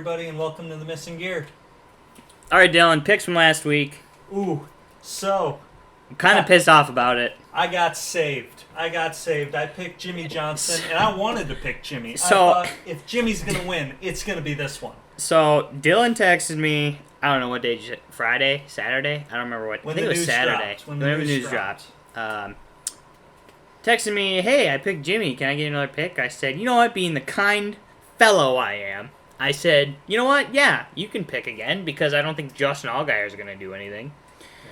everybody, and welcome to the Missing Gear. All right, Dylan, picks from last week. Ooh, so I'm kind of pissed off about it. I got saved. I picked Jimmy Johnson, and I wanted to pick Jimmy. So- I thought if Jimmy's going to win, it's going to be this one. So Dylan texted me. I don't know what day. Friday, Saturday. I don't remember what. When I think the it was news Saturday. dropped, when Whenever the the news news dropped. Texted me, hey, I picked Jimmy. Can I get another pick? I said, you know what? Being the kind fellow I am, I said, you know what? Yeah, you can pick again because I don't think Justin Allgaier is going to do anything.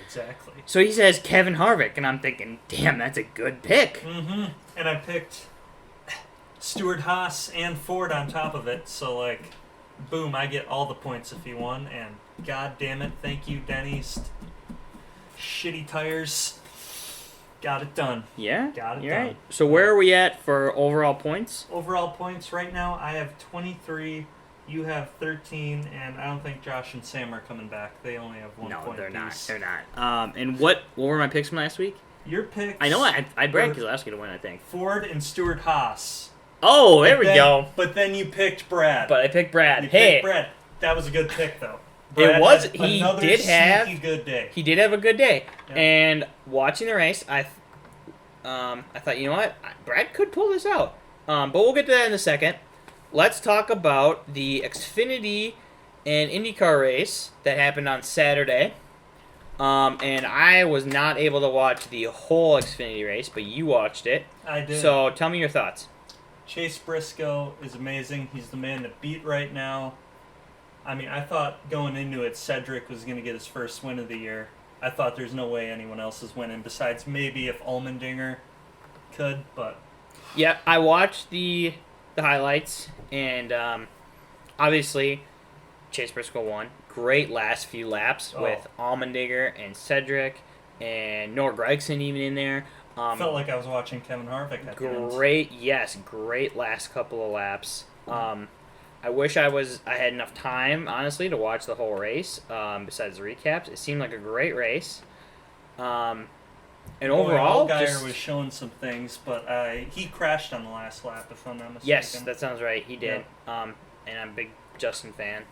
Exactly. So he says Kevin Harvick, and I'm thinking, damn, that's a good pick. Mm-hmm. And I picked Stewart Haas and Ford on top of it, so, like, boom, I get all the points if he won, and god damn it, thank you, Denny. Shitty tires. Got it done. Yeah? Got it You're done. right. So where are we at for overall points? Overall points right now, I have 23, you have 13, and I don't think Josh and Sam are coming back. They only have 1 No, point they're apiece. not. They're not. And what were my picks from last week? Your picks... I know I bragged were because I was going to win, I think. Ford and Stewart Haas. Oh, there But we then- go. But then you picked Brad. But I picked Brad. You Hey, picked Brad. That was a good pick, though. It Brad was- had he another did have- sneaky good day. he did have a good day. Yeah. And watching the race, I thought, you know what? Brad could pull this out. But we'll get to that in a second. Let's talk about the Xfinity and IndyCar race that happened on Saturday. And I was not able to watch the whole Xfinity race, but you watched it. I did. So tell me your thoughts. Chase Briscoe is amazing. He's the man to beat right now. I mean, I thought going into it, Cedric was going to get his first win of the year. I thought there's no way anyone else is winning besides maybe if Allmendinger could, but Yeah, I watched the highlights, and obviously Chase Briscoe won. Great last few laps with Allmendinger and Cedric and Noah Gragson even in there. felt like I was watching Kevin Harvick at the end. Great last couple of laps. I wish I had enough time, honestly, to watch the whole race. Besides the recaps, it seemed like a great race. And overall, Allgaier was showing some things, but he crashed on the last lap, if I'm not mistaken. yes, that sounds right. He did. And I'm a big Justin fan.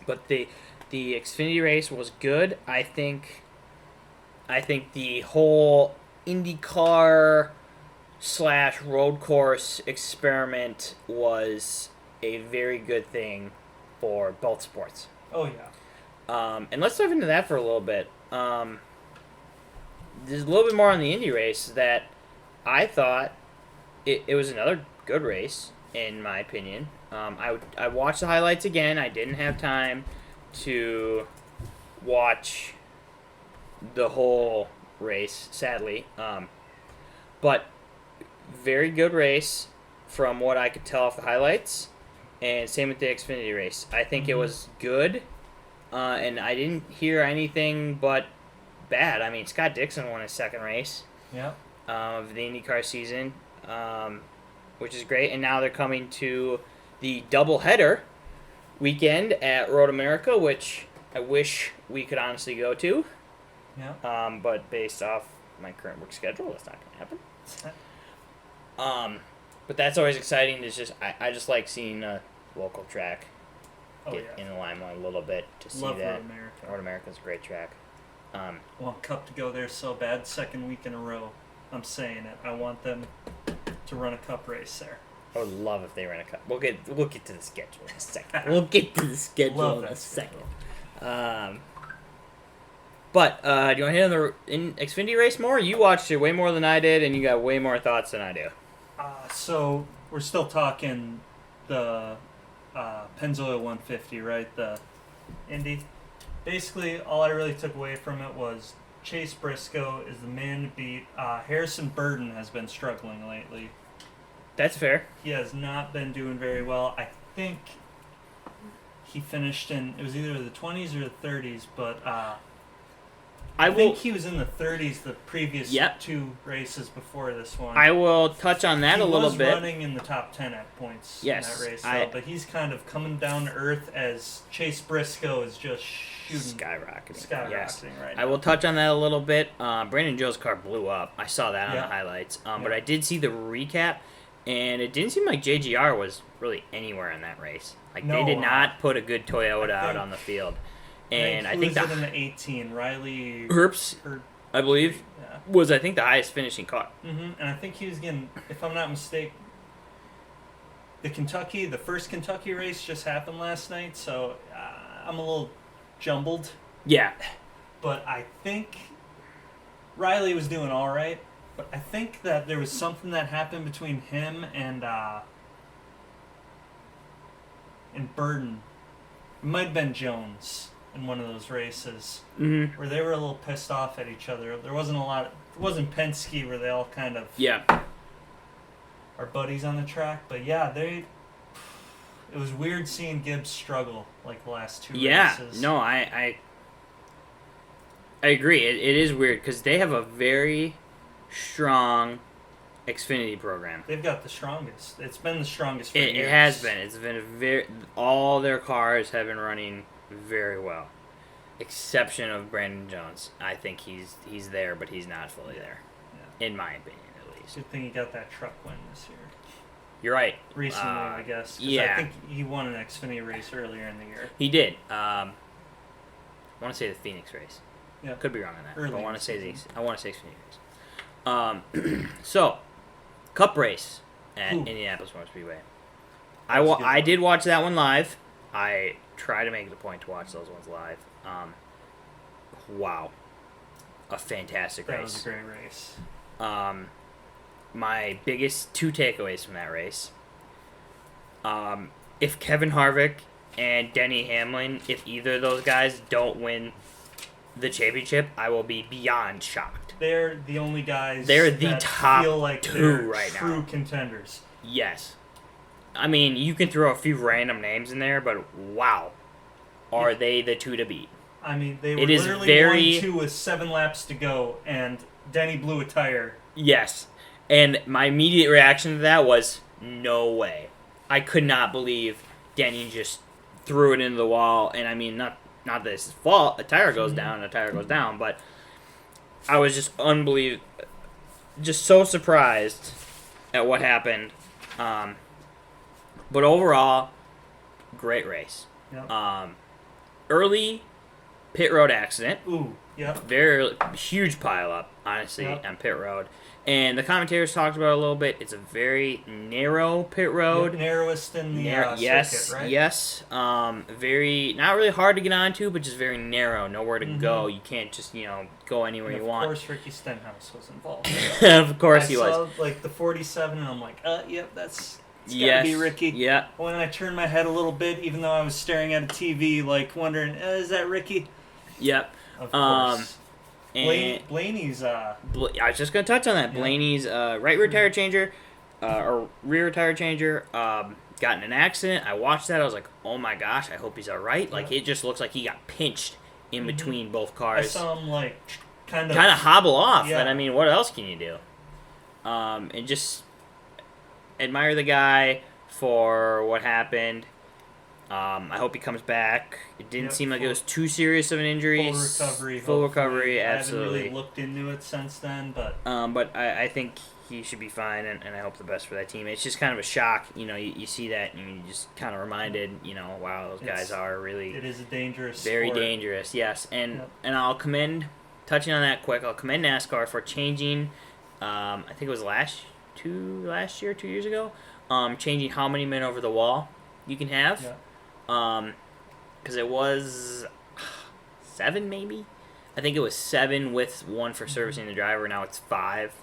But the Xfinity race was good. I think the whole IndyCar / road course experiment was a very good thing for both sports. Oh, yeah. And let's dive into that for a little bit. There's a little bit more on the Indy race that I thought it was another good race, in my opinion. I watched the highlights again. I didn't have time to watch the whole race, sadly. But very good race from what I could tell off the highlights. And same with the Xfinity race. I think it was good. And I didn't hear anything but bad. I mean, Scott Dixon won his second race of the IndyCar season, which is great. And now they're coming to the doubleheader weekend at Road America, which I wish we could honestly go to. Yeah. But based off my current work schedule, that's not going to happen. But that's always exciting. It's just I just like seeing a local track get in the limelight a little bit to see Love that. Road America. Road America's a great track. Want Cup to go there so bad, second week in a row. I'm saying it. I want them to run a Cup race there. I would love if they ran a cup. We'll get to the schedule in a second. Love in a that second. schedule. But do you want to hit on the Xfinity race more? You watched it way more than I did, and you got way more thoughts than I do. So we're still talking the Pennzoil 150, right? The Indy. Basically, all I really took away from it was Chase Briscoe is the man to beat. Harrison Burton has been struggling lately. That's fair. He has not been doing very well. I think he finished in, it was either the 20s or the 30s, but I think he was in the 30s the previous two races before this one. I will touch on that a little bit. He was running in the top 10 at points in that race, but he's kind of coming down to earth as Chase Briscoe is just skyrocketing right now. I will touch on that a little bit. Brandon Joe's car blew up. I saw that on the highlights. But I did see the recap, And it didn't seem like JGR was really anywhere in that race. Like, No, they did not put a good Toyota out on the field. And I think that in the 18, Riley Herbst, I believe, yeah. was, I think, the highest finishing car. Mm-hmm. And I think he was getting, if I'm not mistaken, the first Kentucky race just happened last night, so I'm a little jumbled. Yeah. But I think Riley was doing all right. But I think that there was something that happened between him and Burton. It might have been Jones in one of those races where they were a little pissed off at each other. There wasn't it wasn't Penske where they all kind of are buddies on the track. But yeah, it was weird seeing Gibbs struggle like the last two races. No, I agree. It is weird because they have a very strong Xfinity program. They've got the strongest. It's been the strongest for years. It has been. It's been all their cars have been running very well. Exception of Brandon Jones. I think he's there, but he's not fully there. Yeah. In my opinion, at least. Good thing he got that truck win this year. You're right. Recently, I guess. Yeah. I think he won an Xfinity race earlier in the year. He did. I want to say the Phoenix race. Yeah. Could be wrong on that. Early but I want to say Xfinity race. So, Cup race at Indianapolis Motor Speedway. I did watch that one live. I try to make it a point to watch those ones live. Wow. A fantastic race. That was a great race. My biggest two takeaways from that race. If Kevin Harvick and Denny Hamlin, if either of those guys don't win the championship, I will be beyond shocked. They're the only guys that top feel like two they're right true now. Contenders. Yes. I mean, you can throw a few random names in there, but wow. Are they the two to beat? I mean, they were It is literally very 1-2 with 7 laps to go, and Denny blew a tire. Yes. And my immediate reaction to that was, no way. I could not believe Denny just threw it into the wall. And I mean, not that it's his fault. A tire goes down, but I was just just so surprised at what happened. But overall, great race. Yep. Early pit road accident. Ooh, yep. Very huge pile up, honestly, on pit road. And the commentators talked about it a little bit. It's a very narrow pit road. Yep, narrowest in the circuit, right? Yes. Very, not really hard to get onto, but just very narrow. Nowhere to go. You can't just, go anywhere you want. Of course, Ricky Stenhouse was involved. Of course he was. I saw, the 47, and I'm like, yep, it's gotta be Ricky. Yeah. When I turned my head a little bit, even though I was staring at a TV, wondering, is that Ricky? Yep. Of course. And Blaney's. I was just gonna touch on that. Yeah. Blaney's right rear tire changer, or rear tire changer, got in an accident. I watched that. I was like, oh my gosh, I hope he's all right. Like it just looks like he got pinched in between both cars. I saw him kind of hobble off. Yeah. And I mean, what else can you do? And just admire the guy for what happened. I hope he comes back. It didn't seem like it was too serious of an injury. Full recovery. Absolutely. I haven't really looked into it since then, but I think he should be fine, and I hope the best for that team. It's just kind of a shock, you see that, and you just kind of reminded, wow, those guys are really. It is a dangerous. Very sport. dangerous, yes, and I'll commend. Touching on that quick, I'll commend NASCAR for changing. I think it was 2 years ago, changing how many men over the wall you can have. Yeah. Because it was 7 maybe. I think it was 7 with 1 for servicing the driver. Now it's 5,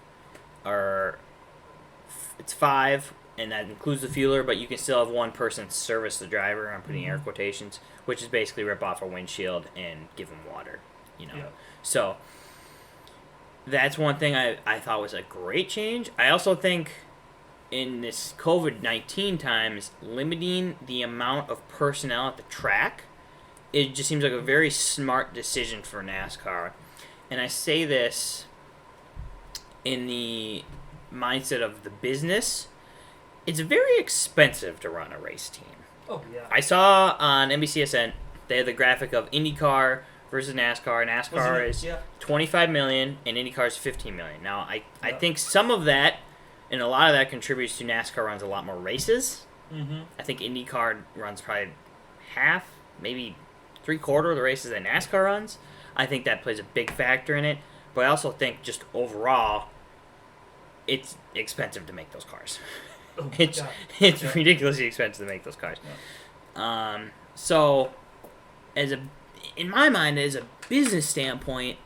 it's 5, and that includes the fueler. But you can still have 1 person service the driver. I'm putting air quotations, which is basically rip off a windshield and give him water. Yeah. So that's one thing I thought was a great change. I also think, in this COVID-19 times, limiting the amount of personnel at the track, it just seems like a very smart decision for NASCAR. And I say this in the mindset of the business. It's very expensive to run a race team. Oh, yeah. I saw on NBCSN, they had the graphic of IndyCar versus NASCAR. NASCAR is $25 million and IndyCar is $15 million. Now, I think some of that And a lot of that contributes to NASCAR runs a lot more races. Mm-hmm. I think IndyCar runs probably half, maybe 3/4 of the races that NASCAR runs. I think that plays a big factor in it. But I also think just overall, it's expensive to make those cars. Oh, It's ridiculously expensive to make those cars. Yeah. So, in my mind, as a business standpoint,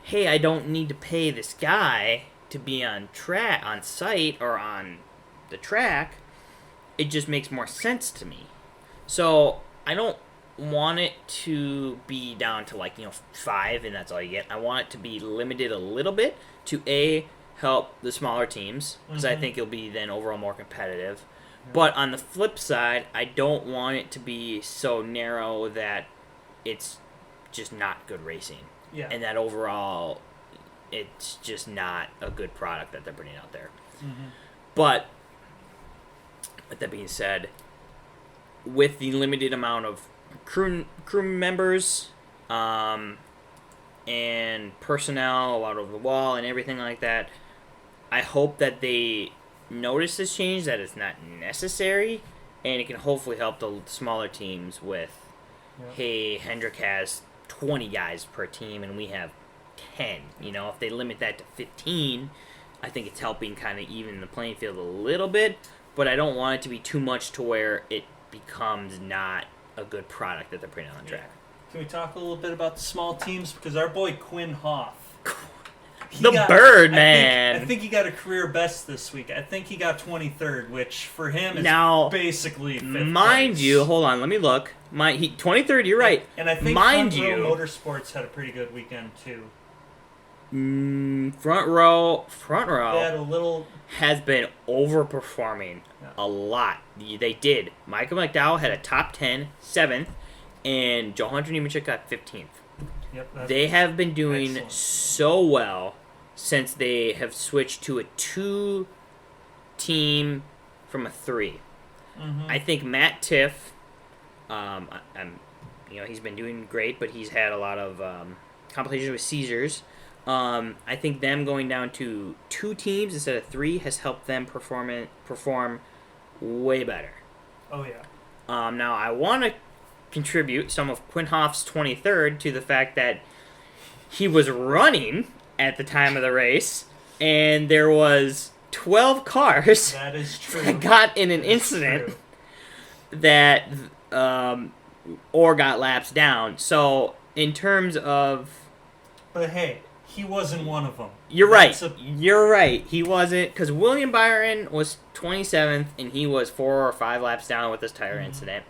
hey, I don't need to pay this guy to be on site or on the track. It just makes more sense to me. So I don't want it to be down to 5 and that's all you get. I want it to be limited a little bit to help the smaller teams because I think it'll be then overall more competitive. Yeah. But on the flip side, I don't want it to be so narrow that it's just not good racing. Yeah. And that overall, it's just not a good product that they're putting out there. Mm-hmm. But with that being said, with the limited amount of crew members and personnel out over the wall and everything like that, I hope that they notice this change, that it's not necessary, and it can hopefully help the smaller teams with, hey, Hendrick has 20 guys per team and we have 10. If they limit that to 15, I think it's helping kind of even the playing field a little bit, but I don't want it to be too much to where it becomes not a good product that they're putting on the track. Can we talk a little bit about the small teams? Because our boy Quinn Hoff, Bird Man. I think he got a career best this week. I think he got 23rd, which for him is basically fifth mind place. you, hold on, let me look. 23rd, you're right. And I think mind Front Row Motorsports had a pretty good weekend too. Front row They had a little has been overperforming a lot. They did. Michael McDowell had a top 10, 7th, and Joe Hunter Nemechek got 15th. Yep, they have been doing excellent. So well since they have switched to a 2-team from a 3. Mm-hmm. I think Matt Tiff, he's been doing great, but he's had a lot of complications with seizures. I think them going down to 2 teams instead of 3 has helped them perform way better. Oh, yeah. Now, I want to contribute some of Quinn Hoff's 23rd to the fact that he was running at the time of the race, and there was 12 cars that is true. that got in an incident that or got laps down. So, in terms of... But hey, he wasn't one of them. You're right. You're right. He wasn't, because William Byron was 27th, and he was 4 or 5 laps down with this tire incident.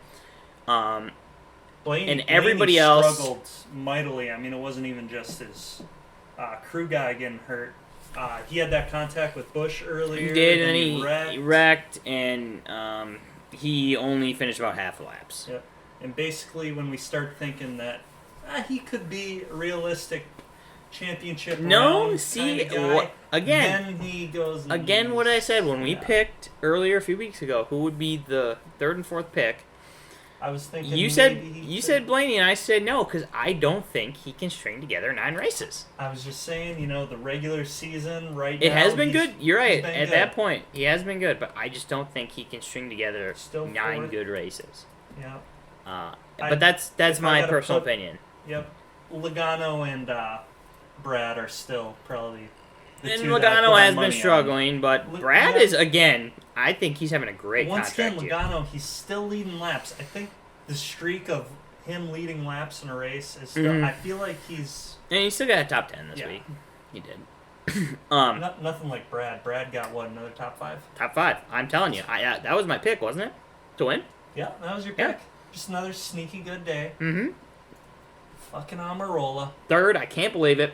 Blaney everybody else struggled mightily. I mean, it wasn't even just his crew guy getting hurt. He had that contact with Busch earlier. He did, and he wrecked, and he only finished about half the laps. Yep. And basically, when we start thinking that he could be a realistic championship again, then he goes. Again, what I said when we picked earlier a few weeks ago, who would be the 3rd and 4th pick? I was thinking you said Blaney, and I said no because I don't think he can string together 9 races. I was just saying, the regular season it has been good. You're right. At that point, he has been good, but I just don't think he can string together 9 good races. Yeah. But that's my personal opinion. Yep. Logano and Brad are still probably the and two Logano that has been struggling, but Brad is, again, I think he's having a great contract. Once again, Logano, he's still leading laps. I think the streak of him leading laps in a race is still, I feel like he's... And he still got a top 10 this week. He did. Nothing like Brad. Brad got, another top 5? Top 5. I'm telling you. That was my pick, wasn't it? To win? Yeah, that was your pick. Just another sneaky good day. Mm-hmm. Fucking Amarola. 3rd, I can't believe it.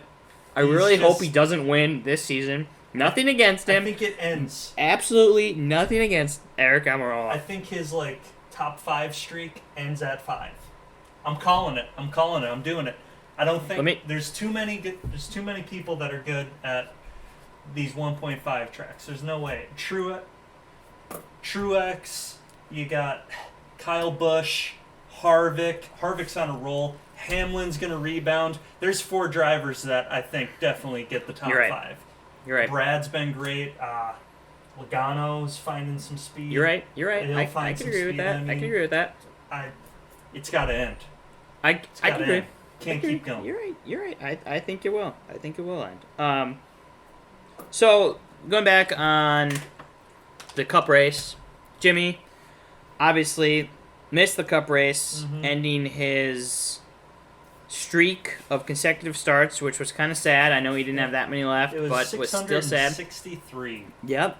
I really hope he doesn't win this season. Nothing against him. I think it ends. Absolutely nothing against Eric Almirola. I think his top 5 streak ends at 5. I'm calling it. I'm doing it. I don't think there's too many people that are good at these 1.5 tracks. There's no way. Truex, you got Kyle Busch, Harvick. Harvick's on a roll. Hamlin's going to rebound. There's 4 drivers that I think definitely get the top 5. You're right. Brad's been great. Logano's finding some speed. You're right. He'll I find can some agree with speed. that. I I mean, can agree with that. It's got to end. I can agree. End. Can't keep going. You're right. I think it will. I think it will end. So going back on the Cup race, Jimmy obviously missed the Cup race, ending his streak of consecutive starts, which was kind of sad. I know he didn't have that many left, but was still sad. 663. Yep.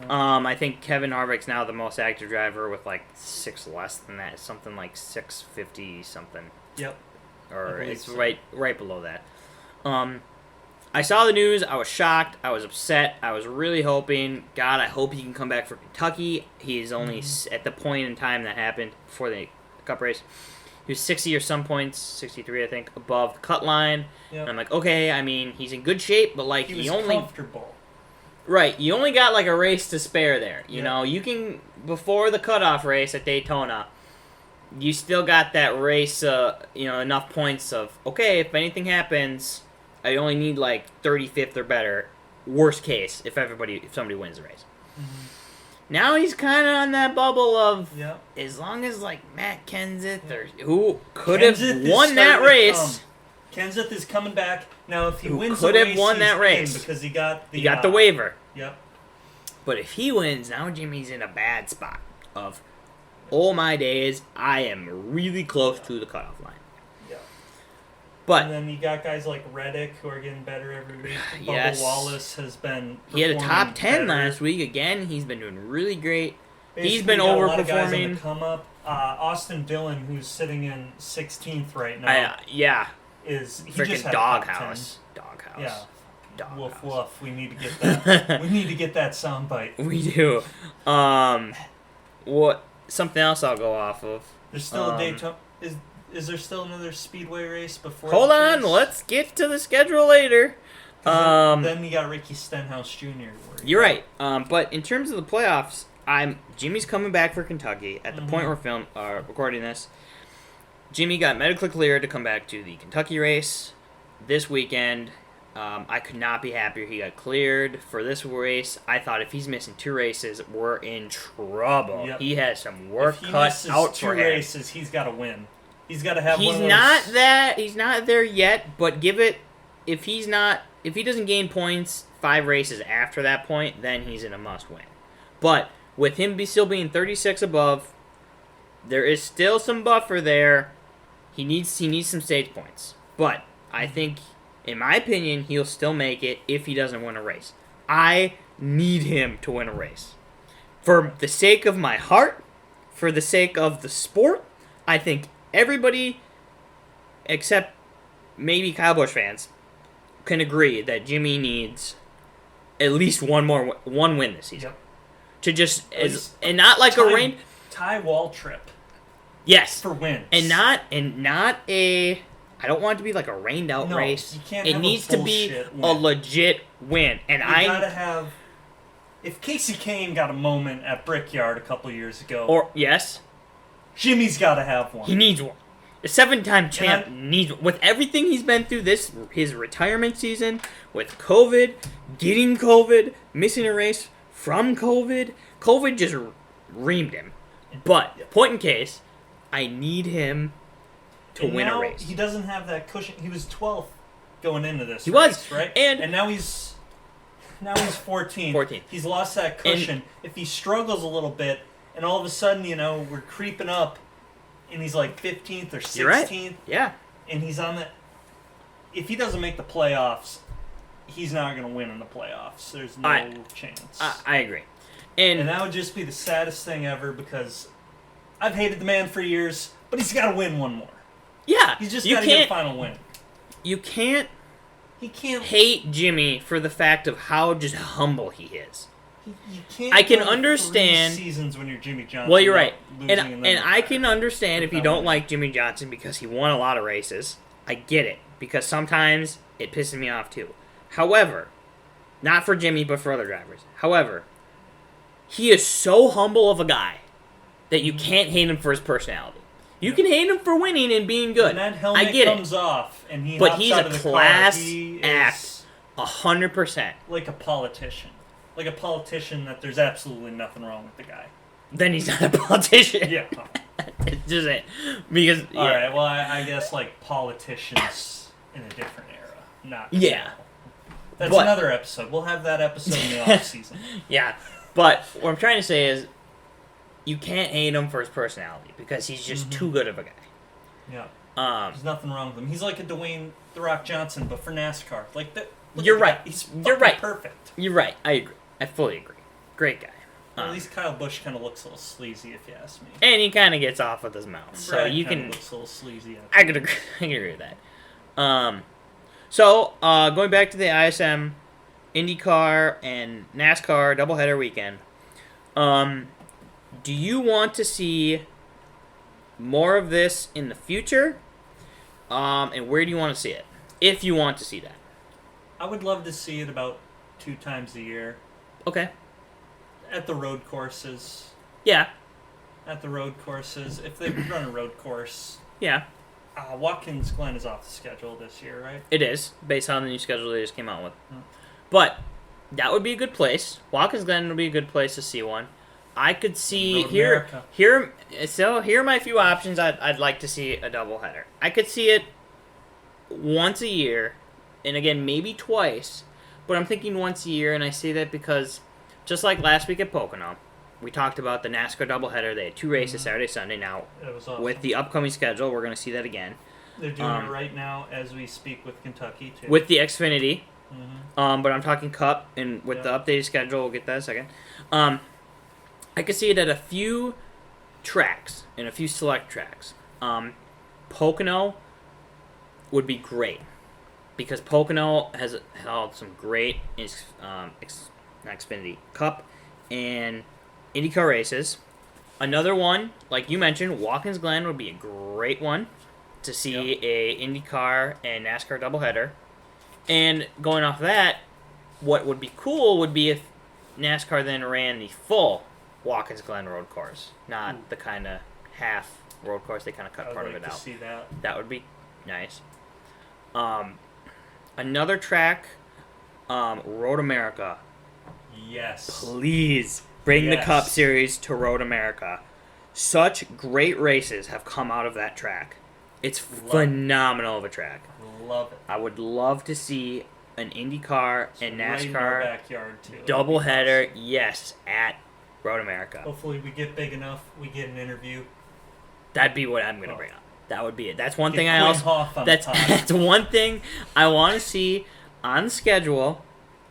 I think Kevin Harvick's now the most active driver with like 6 less than that, something like 650 something. Yep. Or it's so. right below that. I saw the news. I was shocked. I was upset. I was really hoping, God, I hope he can come back for Kentucky. He's only at the point in time that happened before the Cup race. He was 60 or some points, 63 I think, above the cut line. Yep. And I'm like, okay, I mean, he's in good shape, but like he was only comfortable. Right, you only got like a race to spare there. You Yep. know, you can before the cutoff race at Daytona. You still got that race, enough points of, okay, if anything happens, I only need like 35th or better, worst case, if somebody wins the race. Now he's kind of on that bubble of, as long as like Matt Kenseth or who could have won that race. Kenseth is coming back. Now if he wins could the have race, won he's that race in because he got the waiver. Yep. But if he wins, now Jimmy's in a bad spot of, oh my days, I am really close to the cutoff line. Yeah. But and then you got guys like Reddick who are getting better every week. Yes. Bubba Wallace has been. He had a top 10 better. last week. Again, he's been doing really great. Basically, he's been got a lot of guys on overperforming. the come up. Austin Dillon, who's sitting in 16th right now, is he freaking just had a top 10. doghouse. Yeah. Doghouse. Woof woof. We need to get that. We need to get that soundbite. We do. What? Something else I'll go off of. There's still a Daytona. Is there still another speedway race before? Hold on, let's get to the schedule later. Then you got Ricky Stenhouse Jr. You're right. But in terms of the playoffs, Jimmy's coming back for Kentucky at the point we're recording this. Jimmy got medically cleared to come back to the Kentucky race this weekend. I could not be happier he got cleared for this race. I thought if he's missing 2 races, we're in trouble. Yep. He has some work cut out for him. 2 races, he's got to win. He's got to have. He's not there yet. But if he doesn't gain points 5 races after that point, then he's in a must win. But with him still being 36 above, there is still some buffer there. He needs some stage points. But I think, in my opinion, he'll still make it if he doesn't win a race. I need him to win a race. For the sake of my heart, for the sake of the sport, I think everybody, except maybe Kyle Busch fans, can agree that Jimmy needs at least one win this season. Yep. To just and not like a rain. Ty Waltrip. Yes. For wins. And not a. I don't want it to be like a rained out race. You can't it have needs to be win. a legit win. And you gotta have. If Casey Kane got a moment at Brickyard a couple years ago, Jimmy's got to have one. He needs one. A 7-time champ needs one. With everything he's been through his retirement season, with COVID, getting COVID, missing a race from COVID. COVID just reamed him. But, point in case, I need him to win a race. He doesn't have that cushion. He was 12th going into this race, right? And now he's 14. He's lost that cushion. If he struggles a little bit, and all of a sudden, we're creeping up, and he's like 15th or 16th. You're right. Yeah. And he's on the... If he doesn't make the playoffs, he's not going to win in the playoffs. There's no chance. I agree. And that would just be the saddest thing ever, because I've hated the man for years, but he's got to win one more. Yeah. He's just got to get a final win. You can't... He can't hate Jimmy for the fact of how just humble he is. You can't. I can understand 3 seasons when you're Jimmy Johnson. Well, you're right, and I can understand if you don't like Jimmy Johnson because he won a lot of races. I get it because sometimes it pisses me off too. However, not for Jimmy but for other drivers. However, he is so humble of a guy that you can't hate him for his personality. You can hate him for winning and being good. And that helmet I get comes it. off, and but hops he's out a of the class car. He act, is 100%. Like a politician. like a politician that there's absolutely nothing wrong with the guy. Then he's not a politician. Yeah. It just ain't. Because, yeah. Alright, well, I guess, like, politicians in a different era. Not. Yeah. That's another episode. We'll have that episode in the off-season. Yeah. But what I'm trying to say is, you can't hate him for his personality, because he's just too good of a guy. Yeah. There's nothing wrong with him. He's like a Dwayne "The Rock" Johnson, but for NASCAR. Like that. You're right. He's You're right. Perfect. You're right. I agree. I fully agree. Great guy. At least Kyle Busch kind of looks a little sleazy, if you ask me. And he kind of gets off with his mouth, so Brad you can. Looks a little sleazy. I could agree. I can agree with that. So going back to the ISM, IndyCar, and NASCAR doubleheader weekend. Do you want to see more of this in the future? And where do you want to see it? If you want to see that. I would love to see it about 2 times a year. Okay. At the road courses. Yeah. At the road courses. If they run a road course. Yeah. Watkins Glen is off the schedule this year, right? It is, based on the new schedule they just came out with. But that would be a good place. Watkins Glen would be a good place to see one. I could see here are my few options. I'd like to see a doubleheader. I could see it once a year, and again maybe twice, but I'm thinking once a year, and I say that because just like last week at Pocono, we talked about the NASCAR doubleheader. They had 2 races Saturday, Sunday. Now it was awesome. With the upcoming schedule, we're going to see that again. They're doing it right now as we speak with Kentucky too. With the Xfinity, but I'm talking Cup, and with the updated schedule, we'll get that in a second. I could see it at a few tracks, and a few select tracks. Pocono would be great, because Pocono has held some great Xfinity Cup and IndyCar races. Another one, like you mentioned, Watkins Glen would be a great one to see a IndyCar and NASCAR doubleheader. And going off that, what would be cool would be if NASCAR then ran the full Watkins Glen road course, not the kind of half road course. They kind of cut part of it out. See that. That would be nice. Another track, Road America. Yes. Please bring the Cup Series to Road America. Such great races have come out of that track. It's phenomenal of a track. Love it. I would love to see an IndyCar and right in NASCAR our backyard too. doubleheader, yes, at Road America. Hopefully we get big enough, we get an interview. That'd be what I'm going to bring up. That would be it. That's one Get thing I Quinn also... Hoff on That's, top. that's one thing I want to see on the schedule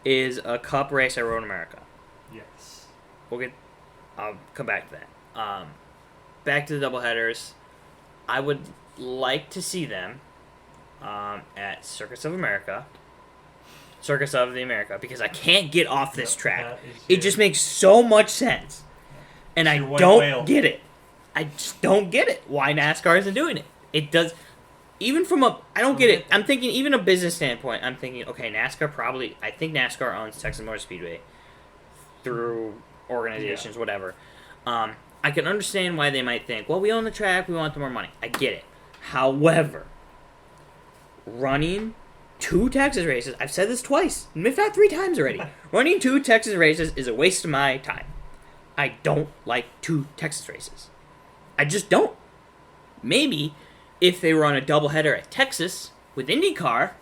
is a Cup race at Road America. Yes. I'll come back to that. Back to the doubleheaders. I would like to see them at Circus of the America, because I can't get off this track. It just makes so much sense, and I don't get it. I just don't get it. Why NASCAR isn't doing it? It does. Even from I don't get it. I'm thinking, even a business standpoint, I'm thinking, okay, I think NASCAR owns Texas Motor Speedway through organizations, whatever. I can understand why they might think, well, we own the track, we want the more money. I get it. However, running 2 Texas races, I've said this twice, if not 3 times already, running 2 Texas races is a waste of my time. I don't like 2 Texas races. I just don't. Maybe if they run a doubleheader at Texas with IndyCar,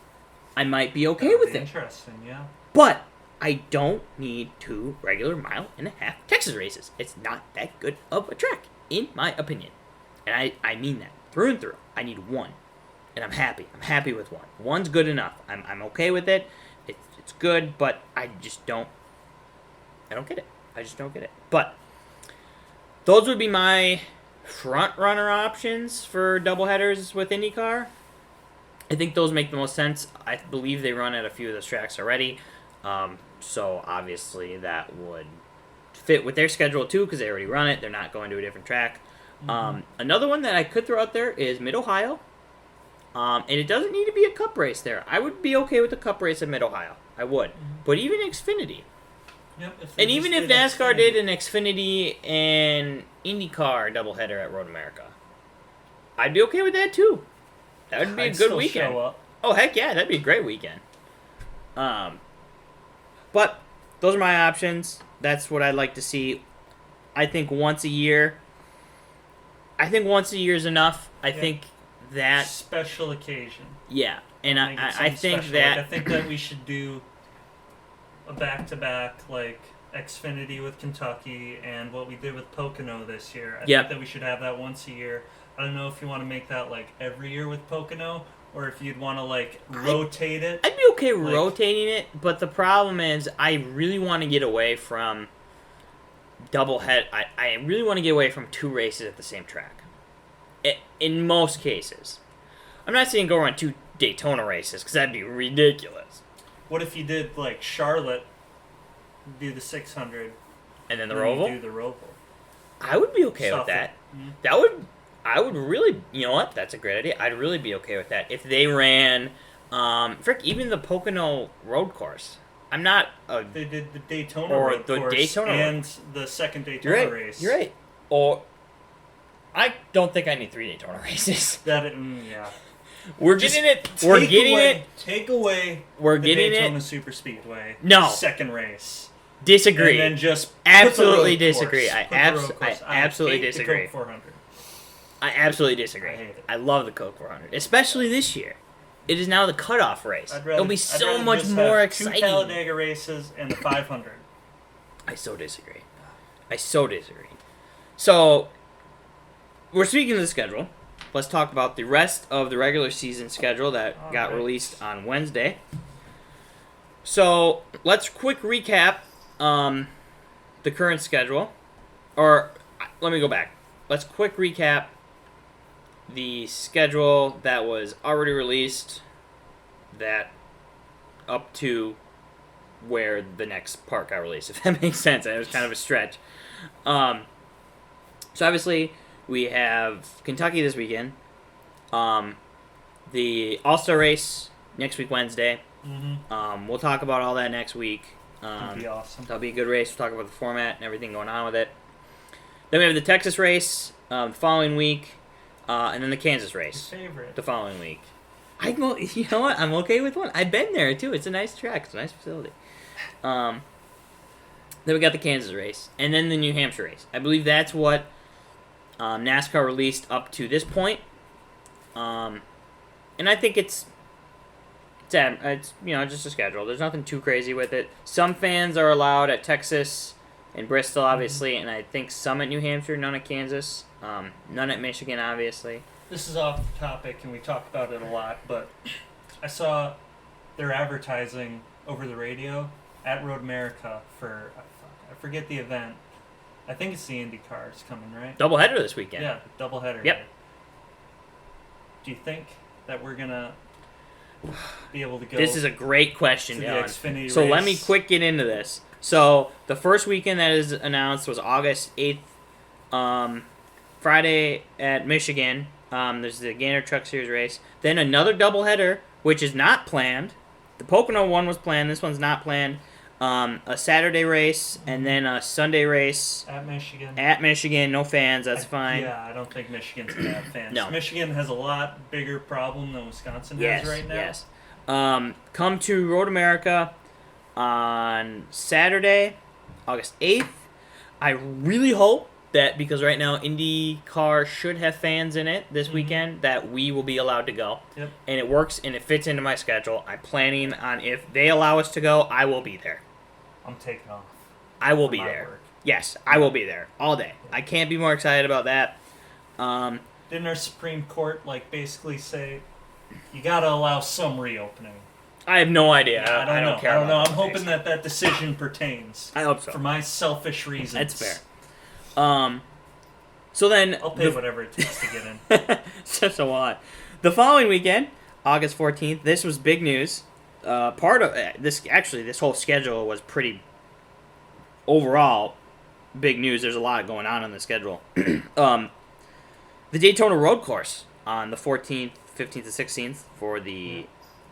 I might be okay with it. Interesting, yeah. But I don't need 2 regular 1.5 Texas races. It's not that good of a track, in my opinion. And I mean that through and through. I need 1. And I'm happy. I'm happy with 1. 1's good enough. I'm okay with it. It's good, but I don't get it. I just don't get it. But those would be my front runner options for doubleheaders with IndyCar. I think those make the most sense. I believe they run at a few of those tracks already. So obviously that would fit with their schedule too, because they already run it. They're not going to a different track. Another one that I could throw out there is Mid-Ohio. And it doesn't need to be a Cup race there. I would be okay with a Cup race at Mid-Ohio. I would. But even Xfinity. Yep, and even if NASCAR did an Xfinity and IndyCar doubleheader at Road America, I'd be okay with that too. That would be a good weekend. Show up. Oh, heck yeah. That'd be a great weekend. But those are my options. That's what I'd like to see. I think once a year. Is enough. I think that special occasion. Yeah, and I think special. that I think that we should do a back-to-back like Xfinity with Kentucky and what we did with Pocono this year. I think that we should have that once a year. I don't know if you want to make that like every year with Pocono or if you'd want to like rotate it. I'd be okay rotating it, but the problem is I really want to get away from doublehead. I really want to get away from 2 races at the same track. In most cases. I'm not saying go run 2 Daytona races because that'd be ridiculous. What if you did like Charlotte, do the 600, and then the Roval? Do the Roval. I would be okay with that. Mm-hmm. I would really, you know what? That's a great idea. I'd really be okay with that if they ran, even the Pocono road course. I'm not. They did the Daytona road course and the second Daytona race. You're right. Or I don't think I need 3 Daytona races. Yeah. We're getting it. We're getting it. Take away. We're the getting Daytona it. Super Speedway. No. Second race. Disagree. And then just absolutely disagree. I absolutely hate disagree. The Coke 400. I absolutely disagree. I hate it. I love the Coke 400, especially this year. It is now the cutoff race. It'll be so much more exciting. 2 Talladega races and the 500. I so disagree. So, we're speaking of the schedule. Let's talk about the rest of the regular season schedule that got released on Wednesday. So, let's quick recap the current schedule. Or, let me go back. Let's quick recap the schedule that was already released that up to where the next part got released, if that makes sense. It was kind of a stretch. So, obviously, we have Kentucky this weekend. The All-Star race next week, Wednesday. Mm-hmm. We'll talk about all that next week. That'll be awesome. That'll be a good race. We'll talk about the format and everything going on with it. Then we have the Texas race the following week, and then the Kansas race the following week. You know what? I'm okay with one. I've been there, too. It's a nice track. It's a nice facility. Then we got the Kansas race, and then the New Hampshire race. I believe that's what NASCAR released up to this point. And I think it's just a schedule. There's nothing too crazy with it. Some fans are allowed at Texas and Bristol, obviously, and I think some at New Hampshire, none at Kansas, none at Michigan, obviously. This is off topic, and we talk about it a lot, but I saw they're advertising over the radio at Road America for, I forget the event. I think it's the IndyCar. It's coming, right? Doubleheader this weekend. Yeah, doubleheader. Yep. Day. Do you think that we're going to be able to go? This is a great question, to the Dylan. Xfinity So race? let me quick get into this. So the first weekend that is announced was August 8th, Friday at Michigan. There's the Gainer Truck Series race. Then another doubleheader, which is not planned. The Pocono one was planned. This one's not planned. A Saturday race and then a Sunday race at Michigan. At Michigan, no fans. That's fine. Yeah, I don't think Michigan's gonna have fans. No. Michigan has a lot bigger problem than Wisconsin has right now. Yes. Come to Road America on Saturday, August 8th. I really hope that because right now IndyCar should have fans in it this weekend, that we will be allowed to go. Yep. And it works and it fits into my schedule. I'm planning on, if they allow us to go, I will be there. I'm taking off. I will be there. Work. Yes, I will be there all day. I can't be more excited about that. Didn't our Supreme Court basically say you got to allow some reopening? I have no idea. I don't know. care. I don't know. about I'm that hoping that decision pertains. I hope so. For my selfish reasons. That's fair. So then I'll pay whatever it takes to get in. Such a lot. The following weekend, August 14th, this was big news. Part of this whole schedule was pretty overall big news. There's a lot going on the schedule. The Daytona Road Course on the 14th, 15th, and 16th for the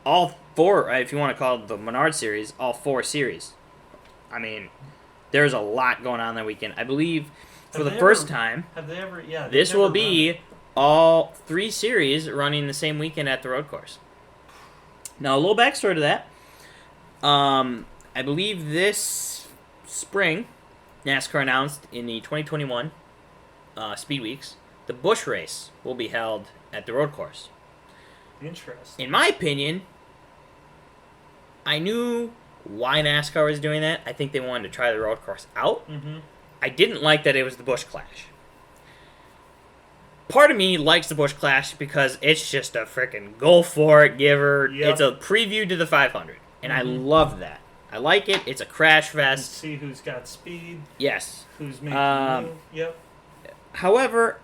all four, if you want to call it the Menard Series, all 4 series. I mean, there's a lot going on that weekend. I believe for the first time, have they ever? Yeah, this will be all 3 series running the same weekend at the road course. Now, a little backstory to that. I believe this spring, NASCAR announced in the 2021 Speed Weeks, the Busch Race will be held at the road course. Interesting. In my opinion, I knew why NASCAR was doing that. I think they wanted to try the road course out. Mm-hmm. I didn't like that it was the Busch Clash. Part of me likes the Busch Clash because it's just a freaking go for it, giver. Yep. It's a preview to the 500, and I love that. I like it. It's a crash fest. See who's got speed. Yes. Who's making the move. Yep. However,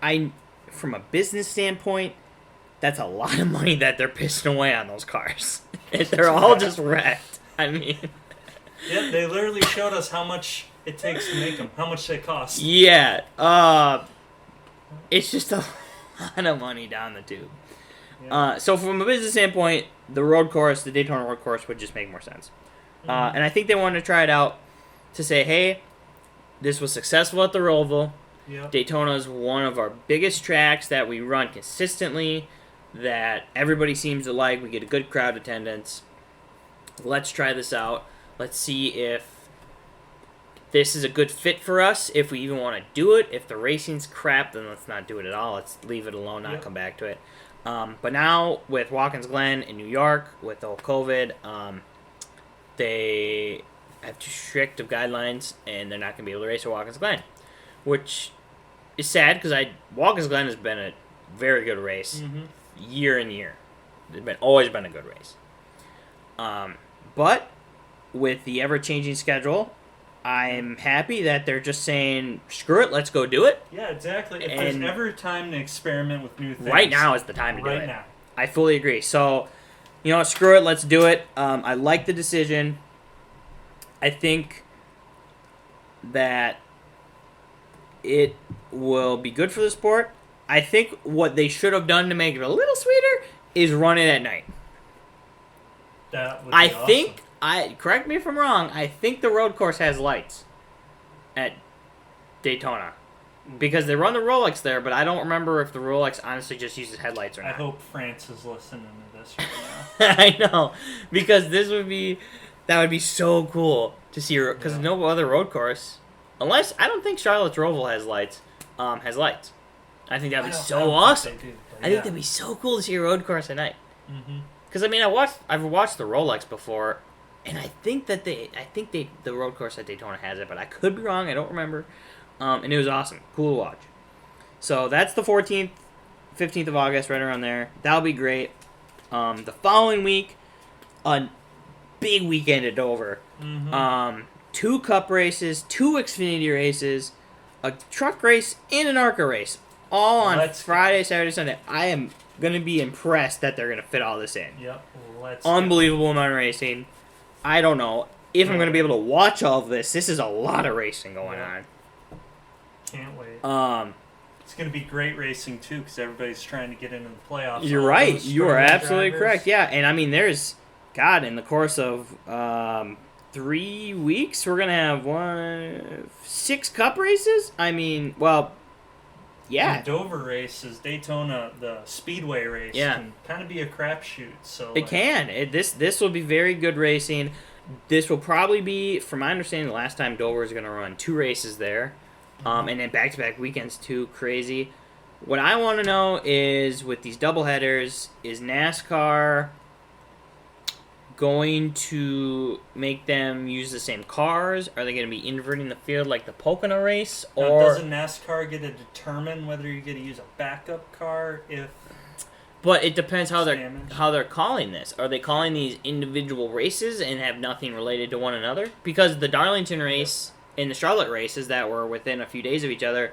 from a business standpoint, that's a lot of money that they're pissing away on those cars. They're all just wrecked. I mean... Yeah, they literally showed us how much it takes to make them, how much they cost. Yeah, it's just a lot of money down the tube. Yeah. So from a business standpoint, the road course, the Daytona road course, would just make more sense. And I think they wanted to try it out to say, hey, this was successful at the Roval. Yep. Daytona is one of our biggest tracks that we run consistently, that everybody seems to like. We get a good crowd attendance. Let's try this out. Let's see if this is a good fit for us, if we even want to do it. If the racing's crap, then let's not do it at all. Let's leave it alone, not come back to it. But now, with Watkins Glen in New York, with the whole COVID, they have too strict of guidelines, and they're not going to be able to race at Watkins Glen, which is sad because Watkins Glen has been a very good race year in year. It's always been a good race. But with the ever-changing schedule, I'm happy that they're just saying, screw it, let's go do it. Yeah, exactly. If And there's ever time to experiment with new things. Right now is the time to do it. Right now. I fully agree. So, you know what, screw it, let's do it. I like the decision. I think that it will be good for the sport. I think what they should have done to make it a little sweeter is run it at night. That would be awesome. Correct me if I'm wrong, I think the road course has lights at Daytona. Because they run the Rolex there, but I don't remember if the Rolex honestly just uses headlights or not. I hope France is listening to this right now. I know. Because that would be so cool to see, because no other road course, unless, I don't think Charlotte's Roval has lights, I think that would be so awesome. I think that'd be so cool to see a road course at night. Because I mean, I've watched the Rolex before, and I think the road course at Daytona has it, but I could be wrong. I don't remember. And it was awesome, cool to watch. So that's the 14th, 15th of August, right around there. That'll be great. The following week, a big weekend at Dover. 2 Cup races, 2 Xfinity races, a truck race, and an ARCA race, all on Friday, Saturday, Sunday. I am going to be impressed that they're going to fit all this in. Yep. Unbelievable amount of racing. I don't know if I'm going to be able to watch all of this. This is a lot of racing going on. Can't wait. It's going to be great racing, too, because everybody's trying to get into the playoffs. You're right. You are absolutely correct. Yeah, and I mean, in the course of 3 weeks, we're going to have 6 Cup races? I mean, well, yeah. The Dover race is Daytona, the Speedway race, can kind of be a crapshoot. So it can. This will be very good racing. This will probably be, from my understanding, the last time Dover is going to run 2 races there. And then back-to-back weekends, too. Crazy. What I want to know is, with these doubleheaders, is NASCAR going to make them use the same cars? Are they going to be inverting the field like the Pocono race? Now, or doesn't NASCAR get to determine whether you get to use a backup car if... But it depends how they're calling this. Are they calling these individual races and have nothing related to one another? Because the Darlington race and the Charlotte races that were within a few days of each other,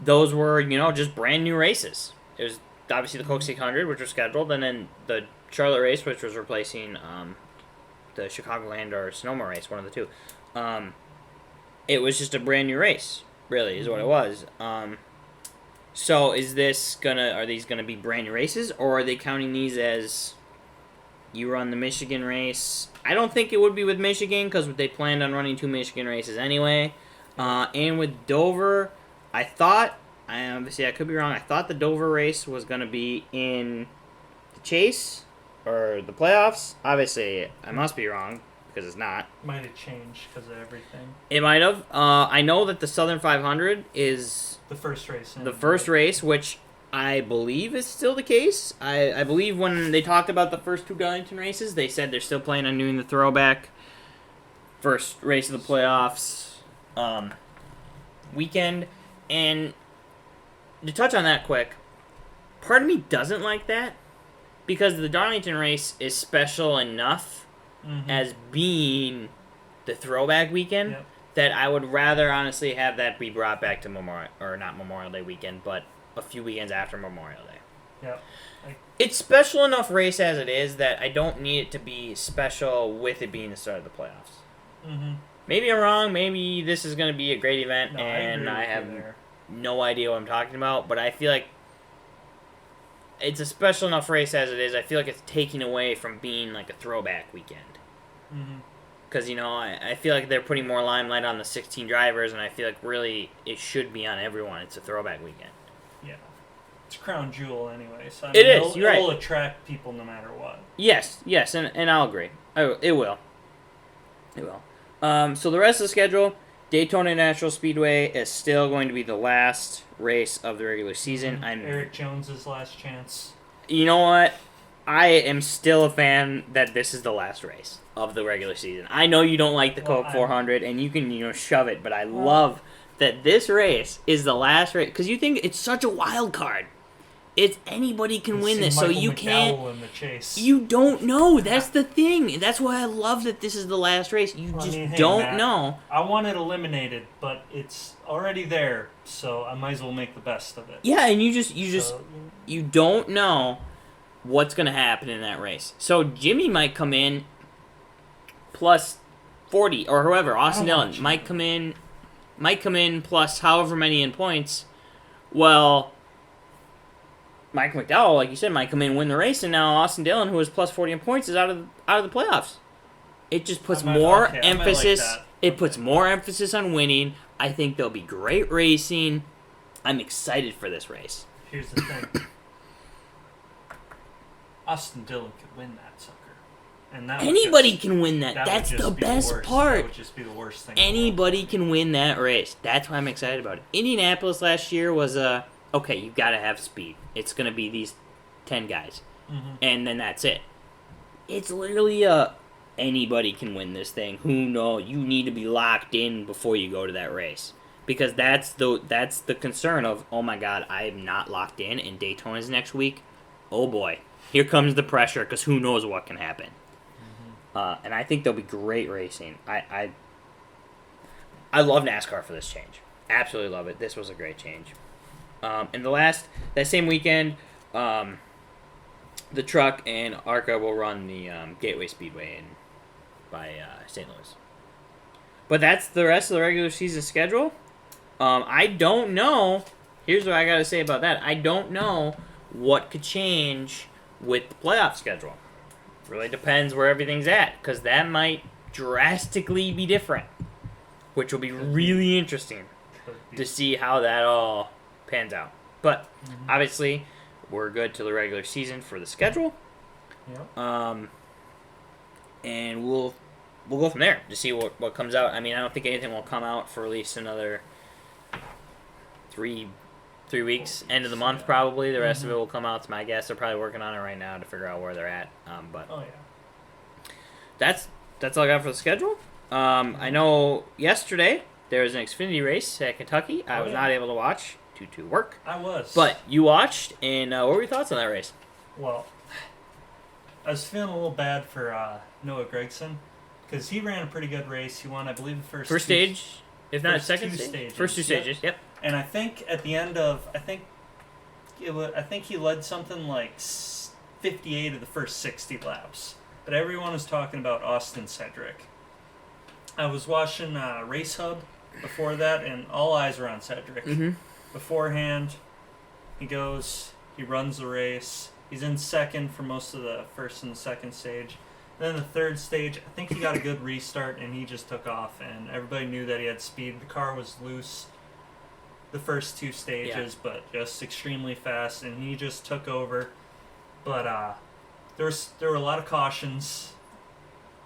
those were, just brand new races. It was obviously the Coke 600, which was scheduled, and then the Charlotte race, which was replacing the Chicagoland or Sonoma race, one of the two. It was just a brand new race, really, is what it was. So are these gonna be brand new races, or are they counting these as you run the Michigan race? I don't think it would be with Michigan, because they planned on running 2 Michigan races anyway. And with Dover, I could be wrong, I thought the Dover race was going to be in the chase, or the playoffs. Obviously, I must be wrong, because it's not. Might have changed because of everything. It might have. I know that the Southern 500 is The first race. the first race, which I believe is still the case. I believe when they talked about the first 2 Darlington races, they said they're still planning on doing the throwback first race of the playoffs weekend. And to touch on that quick, part of me doesn't like that because the Darlington race is special enough as being the throwback weekend that I would rather honestly have that be brought back to not Memorial Day weekend, but a few weekends after Memorial Day. Yep. It's special enough race as it is that I don't need it to be special with it being the start of the playoffs. Mm-hmm. Maybe I'm wrong. Maybe this is going to be a great event, No, and I have agree with you there. no idea what I'm talking about. But I feel like it's a special enough race as it is. I feel like it's taking away from being like a throwback weekend. Mm-hmm. Because, I feel like they're putting more limelight on the 16 drivers, and I feel like really it should be on everyone. It's a throwback weekend. Yeah. It's a crown jewel anyway. So It is, you're right. It'll attract people no matter what. Yes, and I'll agree. It will. It will. So the rest of the schedule, Daytona Natural Speedway is still going to be the last race of the regular season. Eric Jones's last chance. You know what? I am still a fan that this is the last race of the regular season. I know you don't like the Coke 400, and you can shove it, but I love that this race is the last race because you think it's such a wild card. It's anybody can win this, so you can't. In the chase. You don't know. That's the thing. That's why I love that this is the last race. You don't know. I want it eliminated, but it's already there, so I might as well make the best of it. Yeah, and you don't know what's gonna happen in that race. So Jimmy might come in plus 40 or whoever. Austin Dillon might come in plus however many in points. Well, Mike McDowell, like you said, might come in and win the race, and now Austin Dillon, who was plus 40 in points, is out of the playoffs. It just puts more emphasis. It puts more emphasis on winning. I think there'll be great racing. I'm excited for this race. Here's the thing: Austin Dillon could win that sucker, and anybody can win that. That's the best part. That would just be the worst thing. Anybody can win that race. That's why I'm excited about it. Indianapolis last year was okay, you got to have speed. It's going to be these 10 guys. Mm-hmm. And then that's it. It's literally anybody can win this thing. Who knows? You need to be locked in before you go to that race. Because that's the concern of, oh my God, I am not locked in, and Daytona's next week. Oh boy. Here comes the pressure, because who knows what can happen. Mm-hmm. And I think there'll be great racing. I love NASCAR for this change. Absolutely love it. This was a great change. And that same weekend, the truck and ARCA will run the Gateway Speedway by St. Louis. But that's the rest of the regular season schedule. I don't know. Here's what I got to say about that. I don't know what could change with the playoff schedule. It really depends where everything's at, because that might drastically be different, which will be really interesting to see how that all pans out. But obviously we're good to the regular season for the schedule. Yep. And we'll go from there to see what comes out. I mean, I don't think anything will come out for at least another 3 weeks. End of the month probably. The rest of it will come out. It's my guess. They're probably working on it right now to figure out where they're at. But that's all I got for the schedule. I know yesterday there was an Xfinity race at Kentucky. I was not able to watch due to work. I was. But you watched, and what were your thoughts on that race? Well, I was feeling a little bad for Noah Gragson because he ran a pretty good race. He won, I believe, the first stage, if not second stage. Stages. First 2 stages. Yep. And I think at the end of, I think he led something like 58 of the first 60 laps. But everyone was talking about Austin Cedric. I was watching Race Hub before that, and all eyes were on Cedric. Mm-hmm. Beforehand, he runs the race. He's in second for most of the first and the second stage. Then the third stage, I think he got a good restart, and he just took off, and everybody knew that he had speed. The car was loose the first 2 stages, but just extremely fast, and he just took over. But there were a lot of cautions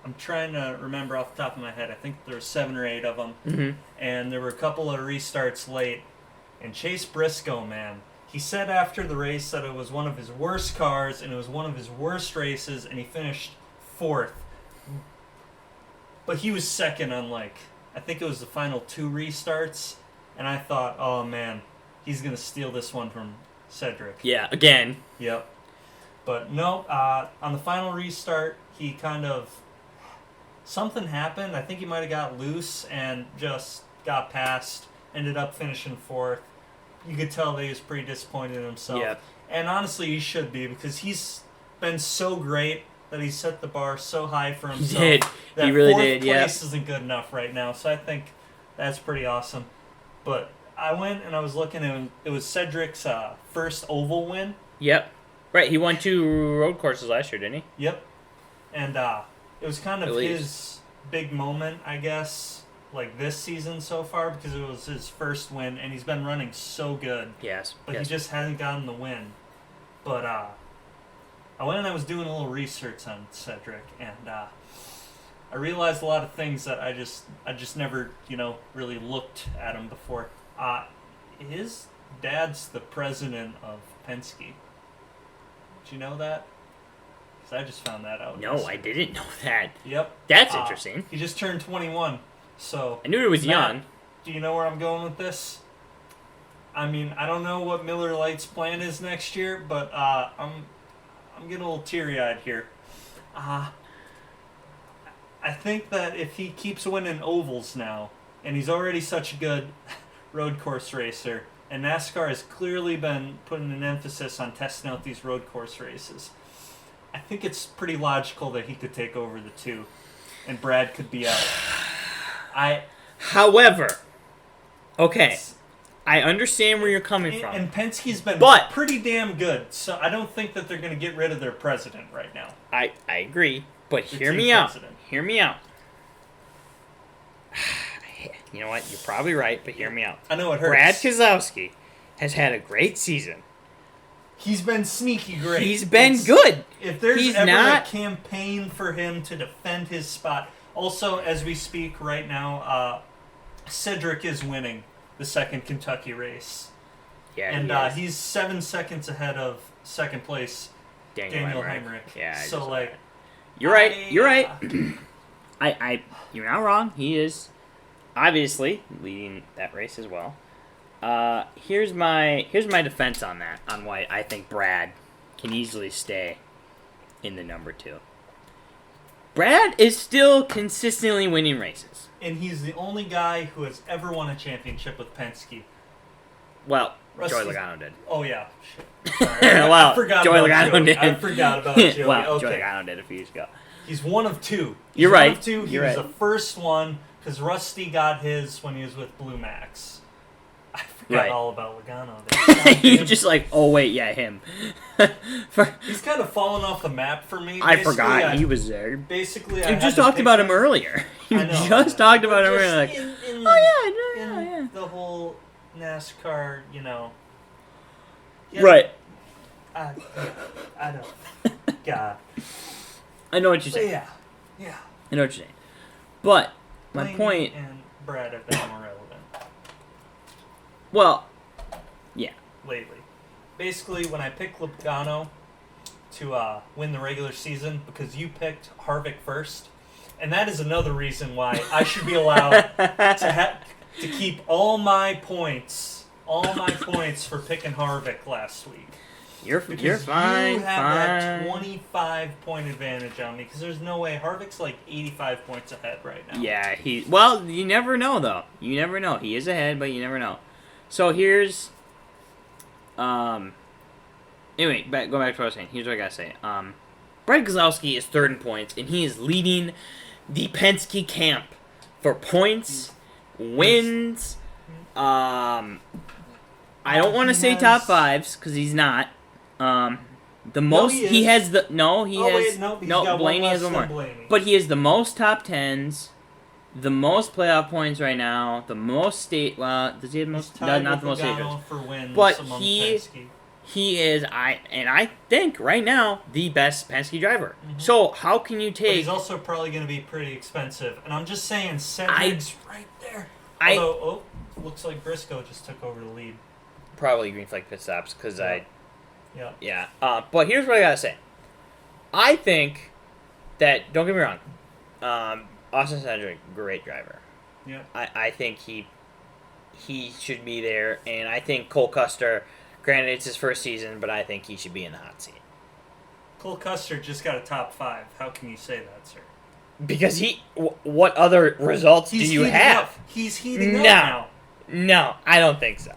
I'm trying to remember off the top of my head. I think there were 7 or 8 of them, Mm-hmm. and there were a couple of restarts late. And Chase Briscoe, man, he said after the race that it was one of his worst cars and it was one of his worst races, and he finished 4th. But he was second on I think it was the final 2 restarts, and I thought, oh man, he's gonna steal this one from Cedric. Yeah, again. Yep. But no, on the final restart, he something happened. I think he might have got loose and just got past, ended up finishing 4th. You could tell that he was pretty disappointed in himself. Yeah. And honestly, he should be, because he's been so great that he set the bar so high for himself. He did. That He really 4th did, yeah. place isn't good enough right now, so I think that's pretty awesome. But I went and I was looking, and it was Cedric's first oval win. Yep. Right, he won 2 road courses last year, didn't he? Yep. And it was kind of At least. his big moment, I guess, this season so far, because it was his first win, and he's been running so good. Yes. But yes. he just hasn't gotten the win. But I went and I was doing a little research on Cedric, and I realized a lot of things that I just never, really looked at him before. His dad's the president of Penske. Did you know that? Because I just found that out. No, yesterday. I didn't know that. Yep. That's interesting. He just turned 21. So I knew he was Matt, young. do you know where I'm going with this? I mean, I don't know what Miller Lite's plan is next year, but I'm getting a little teary-eyed here. I think that if he keeps winning ovals now, and he's already such a good road course racer, and NASCAR has clearly been putting an emphasis on testing out these road course races, I think it's pretty logical that he could take over the 2, and Brad could be out. However, okay, I understand where you're coming from. And Penske's been pretty damn good, so I don't think that they're going to get rid of their president right now. I agree, but The hear team me out. president. Hear me out. You know what? You're probably right, but hear me out. I know it hurts. Brad Keselowski has had a great season. He's been sneaky great. He's been good. If there's He's ever not- a campaign for him to defend his spot. Also, as we speak right now, Cedric is winning the second Kentucky race. Yeah, And he's 7 seconds ahead of second place Daniel Heinrich. Heinrich. Yeah, I So, just- you're right. You're right. You're not wrong. He is obviously leading that race as well. Here's my defense on that, on why I think Brad can easily stay in the number 2. Brad is still consistently winning races. And he's the only guy who has ever won a championship with Penske. Well, Rusty- Joey Logano did. Oh, yeah. Shit. Sorry. Well, I forgot Joey about Logano Joey. did. I forgot about Joey. Well, Okay. Joey Logano did a few years ago. He's one of 2. You're One right. of 2. He You're was right. the first one, because Rusty got his when he was with Blue Max. I forgot Right. all about Logano there. You're just like, oh wait, yeah, him. He's kind of fallen off the map for me. I Basically, forgot he was there. Basically, You I just had to talked pick about him earlier. You I know. just talked about him But earlier. just Like, in oh yeah. in the whole NASCAR, Yeah, Right. I don't. God. I know what you're But saying. yeah. I know what you're saying. But my Blaney point. and Brad have been more relevant Well, yeah. lately. Basically, when I picked Logano to win the regular season, because you picked Harvick first, and that is another reason why I should be allowed to keep all my points for picking Harvick last week. You're Because fine. you have that Fine. 25-point advantage on me, because there's no way. Harvick's like 85 points ahead right now. Yeah, well, you never know though. You never know. He is ahead, but you never know. So here's anyway, go back to what I was saying. Here's what I gotta say. Brad Keselowski is 3rd in points, and he is leading the Penske camp for points, wins. I don't want to say top 5s because he's not. The most he has the he Oh, has wait, no, he's got Blaney one has less one than more, Blaney. but he has the most top 10s, the most playoff points right now, the most state. Well, does he have the most? He's tied Not with the most state Logano races. for wins But among he- Penske. He is, I think right now, the best Penske driver. Mm-hmm. So how can you But take? he's also probably going to be pretty expensive. And I'm just saying, Cedric's right there. Looks like Briscoe just took over the lead. Probably green flag pit stops because Yeah. But here's what I gotta say. I think that, don't get me wrong, Austin Cedric, great driver. Yeah. I think he should be there, and I think Cole Custer, granted it's his first season, but I think he should be in the hot seat. Cole Custer just got a top 5. How can you say that, sir? Because what other results do you have? He's heating up now. No, I don't think so.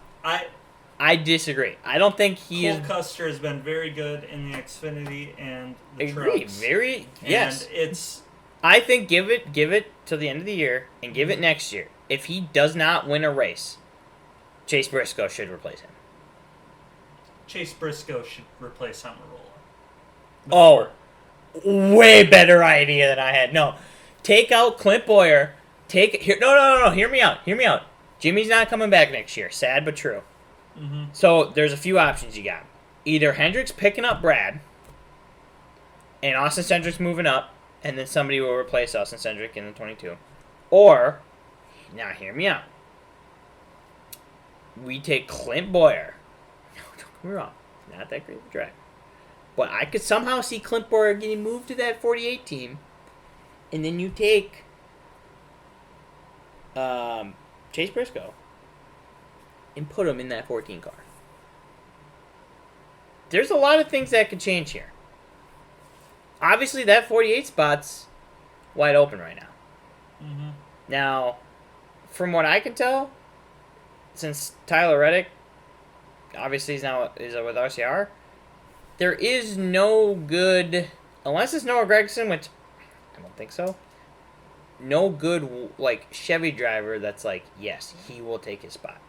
I disagree. I don't think Cole Custer has been very good in the Xfinity and the trucks. Yes. And I think give it till the end of the year and give it next year. If he does not win a race, Chase Briscoe should replace him. Chase Briscoe should replace Almirola. Oh, way better idea than I had. No, take out Clint Boyer. No. Hear me out. Jimmy's not coming back next year. Sad but true. Mm-hmm. So there's a few options you got. Either Hendrick's picking up Brad, and Austin Cedric's moving up, and then somebody will replace Austin Cedric in the 22. Or, now hear me out. We take Clint Boyer. Don't get me wrong, not that great of a driver. But I could somehow see Clint Boyer getting moved to that 48 team, and then you take Chase Briscoe and put him in that 14 car. There's a lot of things that could change here. Obviously, that 48 spot's wide open right now. Mm-hmm. Now, from what I can tell, since Tyler Reddick obviously is with RCR, there is no good, unless it's Noah Gragson, which I don't think so, no good Chevy driver that's yes, he will take his spot.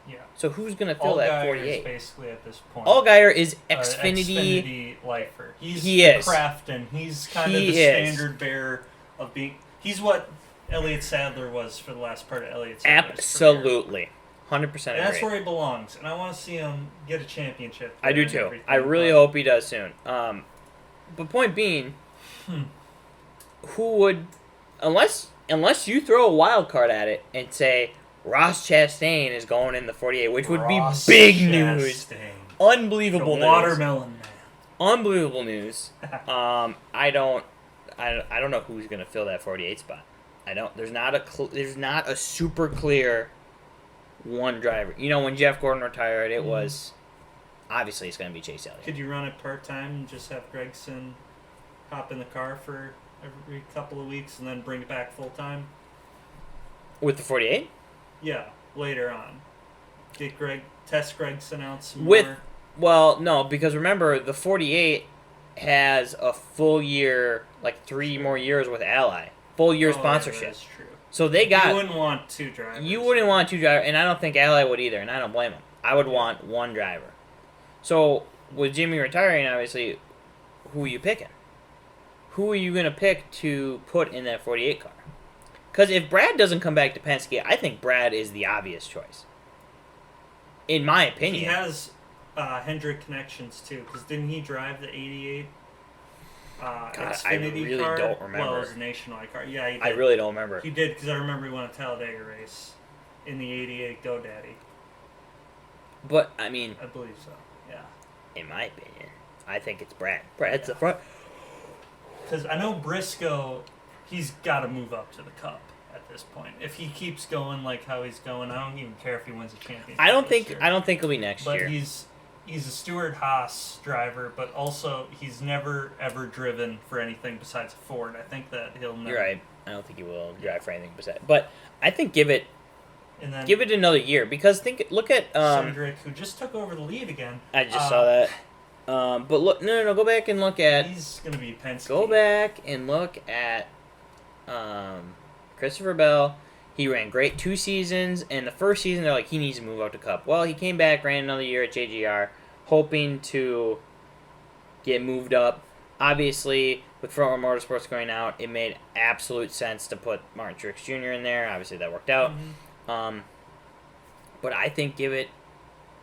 Yeah. So who's going to fill that 48? Is basically at this point. Allgaier is Xfinity lifer. He is. Crafton. He's kind of the standard bearer of being. He's what Elliott Sadler was for the last part of Elliott Sadler's Absolutely. 100% agree. That's where he belongs, and I want to see him get a championship. I do too. I really hope he does soon. But point being, who would, unless you throw a wild card at it and say Ross Chastain is going in the 48, which would be big news, unbelievable news, watermelon man, unbelievable news. I don't know who's gonna fill that 48 spot. I don't. There's not a super clear one driver. You know, when Jeff Gordon retired, it was obviously it's going to be Chase Elliott. Could you run it part-time and just have Gregson hop in the car for every couple of weeks and then bring it back full-time? With the 48? Yeah, later on. Test Gregson out some more. Well, no, because remember, the 48 has a full year, 3 more years with Ally. Full year sponsorship. Yeah, that's true. So they got. You wouldn't want 2 drivers. You wouldn't want 2 drivers, and I don't think Ally would either, and I don't blame him. I would want 1 driver. So with Jimmy retiring, obviously, who are you picking? Who are you going to pick to put in that 48 car? Because if Brad doesn't come back to Penske, I think Brad is the obvious choice. In my opinion. He has Hendrick connections, too, because didn't he drive the 88 Xfinity I really car? don't remember. Well, it was a nationwide car. Yeah, he did. I really don't remember. He did, because I remember he won a Talladega race in the 88 GoDaddy. But, I mean... I believe so, yeah. In my opinion, I think it's Brad. Brad's the front. Because I know Briscoe, he's got to move up to the Cup at this point. If he keeps going like how he's going, I don't even care if he wins a championship. I don't think it'll be next year. But he's a Stewart-Haas driver, but also he's never ever driven for anything besides a Ford. I think that he'll never. You're right. I don't think he will drive for anything besides. But I think give it another year, because look at Cedric, who just took over the lead again. I just saw that. But look, no, go back and look at. He's gonna be Penske. Go back and look at Christopher Bell. He ran great 2 seasons, and the first season they're like, he needs to move up to Cup. Well, he came back, ran another year at JGR, hoping to get moved up. Obviously, with Front Row Motorsports going out, it made absolute sense to put Martin Truex Jr. in there. Obviously, that worked out. Mm-hmm. But I think give it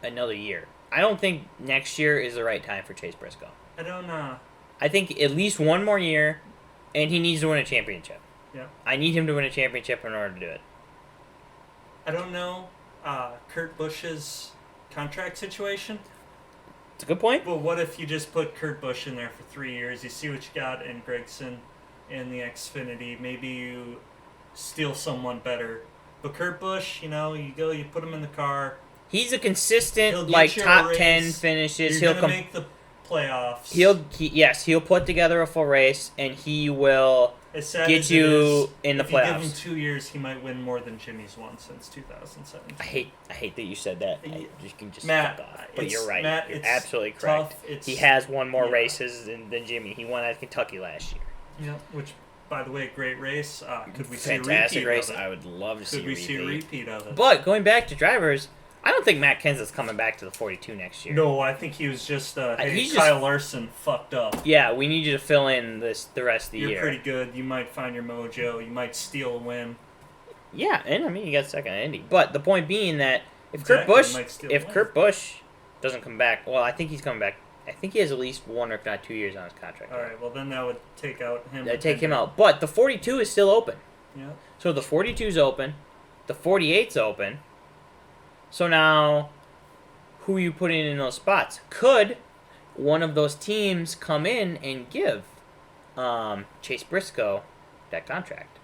another year. I don't think next year is the right time for Chase Briscoe. I don't know. I think at least one more year, and he needs to win a championship. Yeah. I need him to win a championship in order to do it. I don't know Kurt Busch's contract situation. It's a good point. But what if you just put Kurt Busch in there for 3 years? You see what you got in Gragson in the Xfinity. Maybe you steal someone better. But Kurt Busch, you put him in the car. He's a consistent, He'll get like, you a top race. 10 finishes. You're gonna make the playoffs. He'll put together a full race, and he will As sad get as it you is, in the if you give him playoffs. 2 years, he might win more than Jimmy's won since 2017. I hate that you said that. You can just Matt, fuck off. But you're right. Matt, you're it's absolutely correct. tough. He has won more races than Jimmy. He won at Kentucky last year. Yeah, which, by the way, great race. Could we see Fantastic a repeat race. of it? I would love to see a repeat. Could we see a repeat of it? But going back to drivers, I don't think Matt Kenseth's coming back to the 42 next year. No, I think he was just, he's Kyle Larson fucked up. Yeah, we need you to fill in the rest of the year. You're pretty good. You might find your mojo. You might steal a win. Yeah, and I mean you got second at Indy. But the point being that if Exactly, Kurt Busch doesn't come back, well, I think he's coming back. I think he has at least 1 or if not 2 years on his contract. All right, well then that would take out him. That'd take him out. But the 42 is still open. Yeah. So the 42's open, the 48's open. So now, who are you putting in those spots? Could one of those teams come in and give Chase Briscoe that contract?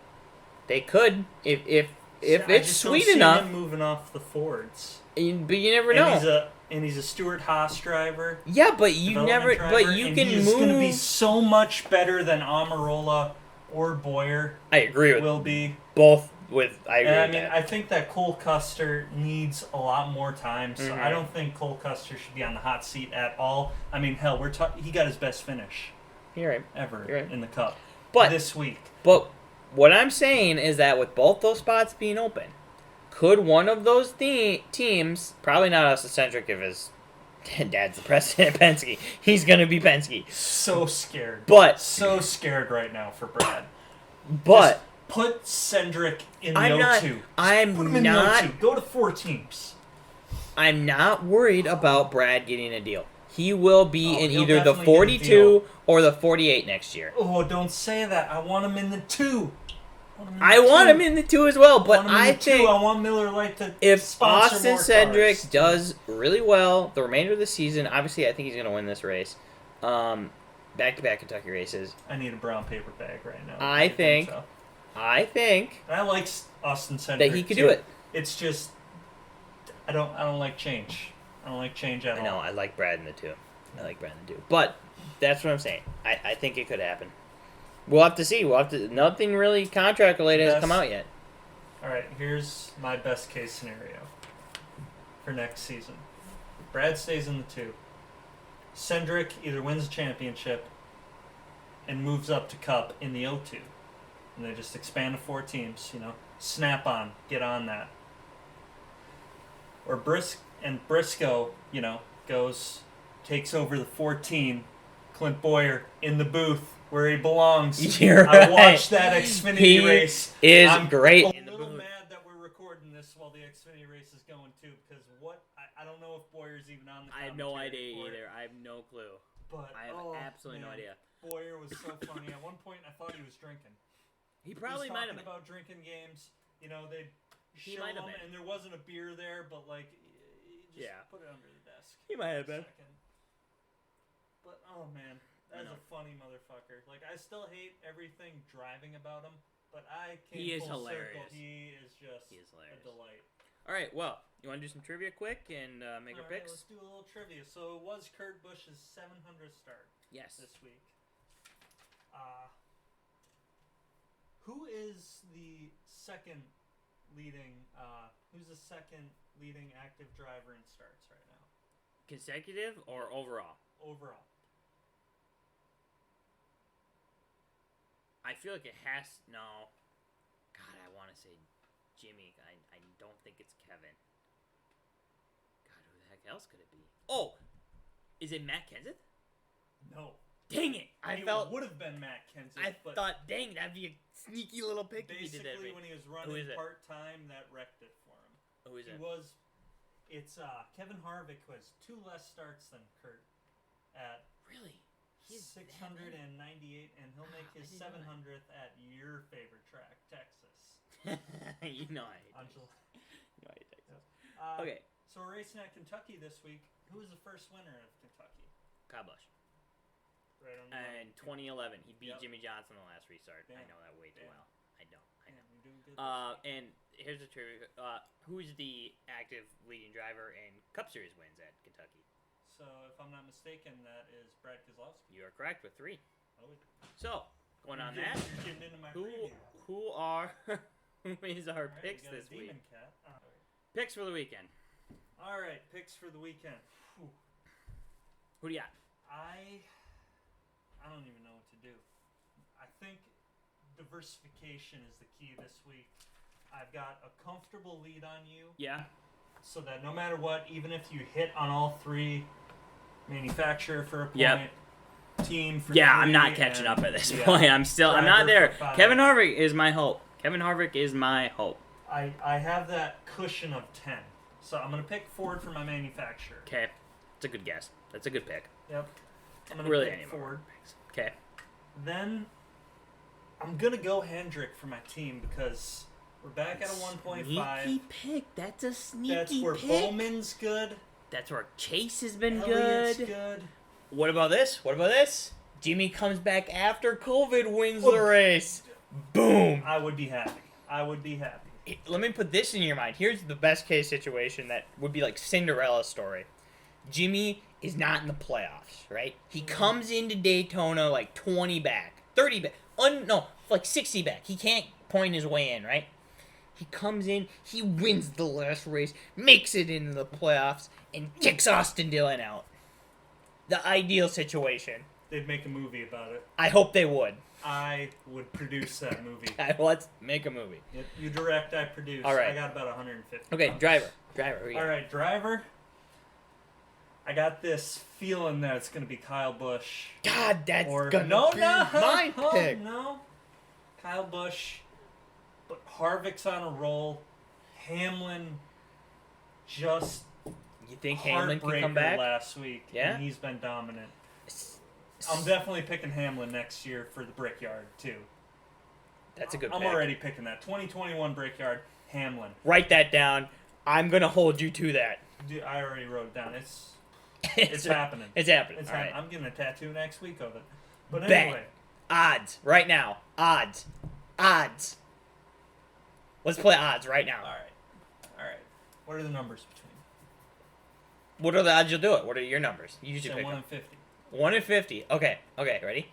They could if it's sweet enough. Him moving off the Fords. But you never know. And he's a Stuart Haas driver. Yeah, but you never. Driver, But you can he's move. going to be so much better than Amarola or Boyer. I agree with will be both. I agree. And with that. I think that Cole Custer needs a lot more time. So Mm-hmm. I don't think Cole Custer should be on the hot seat at all. I mean, hell, he got his best finish You're right. ever You're right. in the Cup this week. But what I'm saying is that with both those spots being open, could one of those teams, probably not us eccentric if his dad's the president of Penske, he's going to be Penske. So scared. So scared right now for Brad. But just put Cendric in the I'm not. O2. I'm put him in not. the O2. Go to 4 teams. I'm not worried about Brad getting a deal. He will be in he'll either the definitely get a 42 deal. or the 48 next year. Oh, don't say that. I want him in the 2. I want him in the 2 as well, but I think I want Miller Lite to if sponsor Austin more Cedric cars. does really well the remainder of the season, obviously I think he's going to win this race. Back-to-back Kentucky races. I need a brown paper bag right now. I think And I like Austin Cedric that he could too. do it. It's just I don't like change. I don't like change at all. No, I like Brad in the 2. But that's what I'm saying. I think it could happen. We'll have to see. Nothing really contract related has come out yet. All right, here's my best case scenario for next season. Brad stays in the 2. Cendric either wins a championship and moves up to Cup in the O2. And they just expand to 4 teams, Snap on, get on that. Or Briscoe, takes over the 14. Clint Boyer in the booth where he belongs. You're I right. watched that Xfinity race. I'm great. A little mad that we're recording this while the Xfinity race is going too, because I don't know if Boyer's even on the. I have no idea either. I have no clue. But I have absolutely no idea. Boyer was so funny. At one point, I thought he was drinking. He probably might have been. About drinking games, they'd show him, and there wasn't a beer there, but he just put it under the desk. He might have been. But oh man, that's a funny motherfucker. I still hate everything driving about him, but I came He is full hilarious. circle. He is just a delight. All right, well, you want to do some trivia quick and make our picks? Let's do a little trivia. So it was Kurt Busch's 700th start. Yes. This week. Who is the second leading? Who's the second leading active driver in starts right now? Consecutive or overall? Overall. I feel like it has. No. God, I want to say Jimmy. I don't think it's Kevin. God, who the heck else could it be? Oh! Is it Matt Kenseth? No. Dang it! It would have been Matt Kenseth. I thought, dang, that'd be a sneaky little pick if he did that. Basically, when he was running part-time, that wrecked it for him. Who is it? He was It's Kevin Harvick, who has 2 less starts than Kurt at Really? 698, and he'll make his 700th at your favorite track, Texas. You know I hate On Texas. July. You know I hate Texas. Okay. So we're racing at Kentucky this week. Who was the first winner of Kentucky? Kyle Busch. Right on the In 2011, he beat Yep. Jimmy Johnson the last restart. Damn. I know that way too Damn. well. I know. You're doing good this week. And here's the trivia. Who's the active leading driver in Cup Series wins at Kentucky? So, if I'm not mistaken, that is Brad Keselowski. You are correct with 3. Oh, So, going on you're that, getting into my who preview. who is our All right, picks we got a this week? Demon Cat. Picks for the weekend. All right, picks for the weekend. Whew. Who do you got? I don't even know what to do. I think diversification is the key this week. I've got a comfortable lead on you, Yeah. so that no matter what, even if you hit on all 3, manufacturer for a point, Yep. team for Yeah, 3, I'm not catching and- up at this yeah, point. I'm driver not for there. 5. Kevin Harvick is my hope. Kevin Harvick is my hope. I have that cushion of 10, so I'm gonna pick Ford for my manufacturer. Okay. That's a good guess. That's a good pick. Yep. I'm gonna Really, pick any of Ford. Okay. Then I'm gonna go Hendrick for my team because we're back at a 1.5. Sneaky pick. That's a sneaky That's where pick. Bowman's good. That's where Chase has been Elliott's good. good. What about this? Jimmy comes back after COVID, wins the race. Boom. I would be happy. Let me put this in your mind. Here's the best case situation that would be like Cinderella's story. Jimmy is not in the playoffs, right? He comes into Daytona like 20 back, 30 back, like 60 back. He can't point his way in, right? He comes in, he wins the last race, makes it into the playoffs, and kicks Austin Dillon out. The ideal situation. They'd make a movie about it. I hope they would. I would produce that movie. Let's make a movie. Yep, you direct, I produce. All right. I got about 150. Okay, bucks. driver. Who you All got? right, driver. I got this feeling that it's gonna be Kyle Busch. God, that's Or gonna no, be no, my oh, pick. No, Kyle Busch. But Harvick's on a roll. Hamlin just You think Hamlin can come heartbreaker back? last week. Yeah? And he's been dominant. I'm definitely picking Hamlin next year for the Brickyard too. That's a good I'm pick. already picking that 2021 Brickyard Hamlin. Write that down. I'm gonna hold you to that. Dude, I already wrote it down. It's happening. It's happening. It's All happening. right. I'm getting a tattoo next week of it. But Bet. anyway, Odds right now. Odds. Let's play odds right now. all right. What are the numbers between? What are the odds you'll do it? What are your numbers? You usually Say pick 1 them. in 50. 1 in 50. Okay. Ready?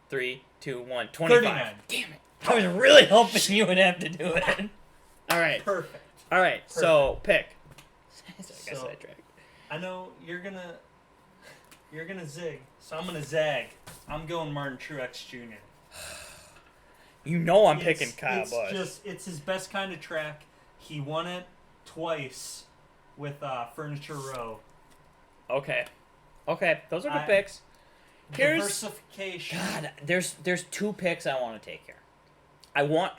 3, 2, 1. 25. 39. Damn it. I was really hoping you would have to do it. All right. Perfect. All right. So pick. I guess So- I tried. I know you're gonna zig, so I'm gonna zag. I'm going Martin Truex Jr. You know I'm picking Kyle Busch. It's his best kind of track. He won it twice with Furniture Row. Okay. Those are good I- picks. Here's Diversification. God. There's 2 picks I want to take here.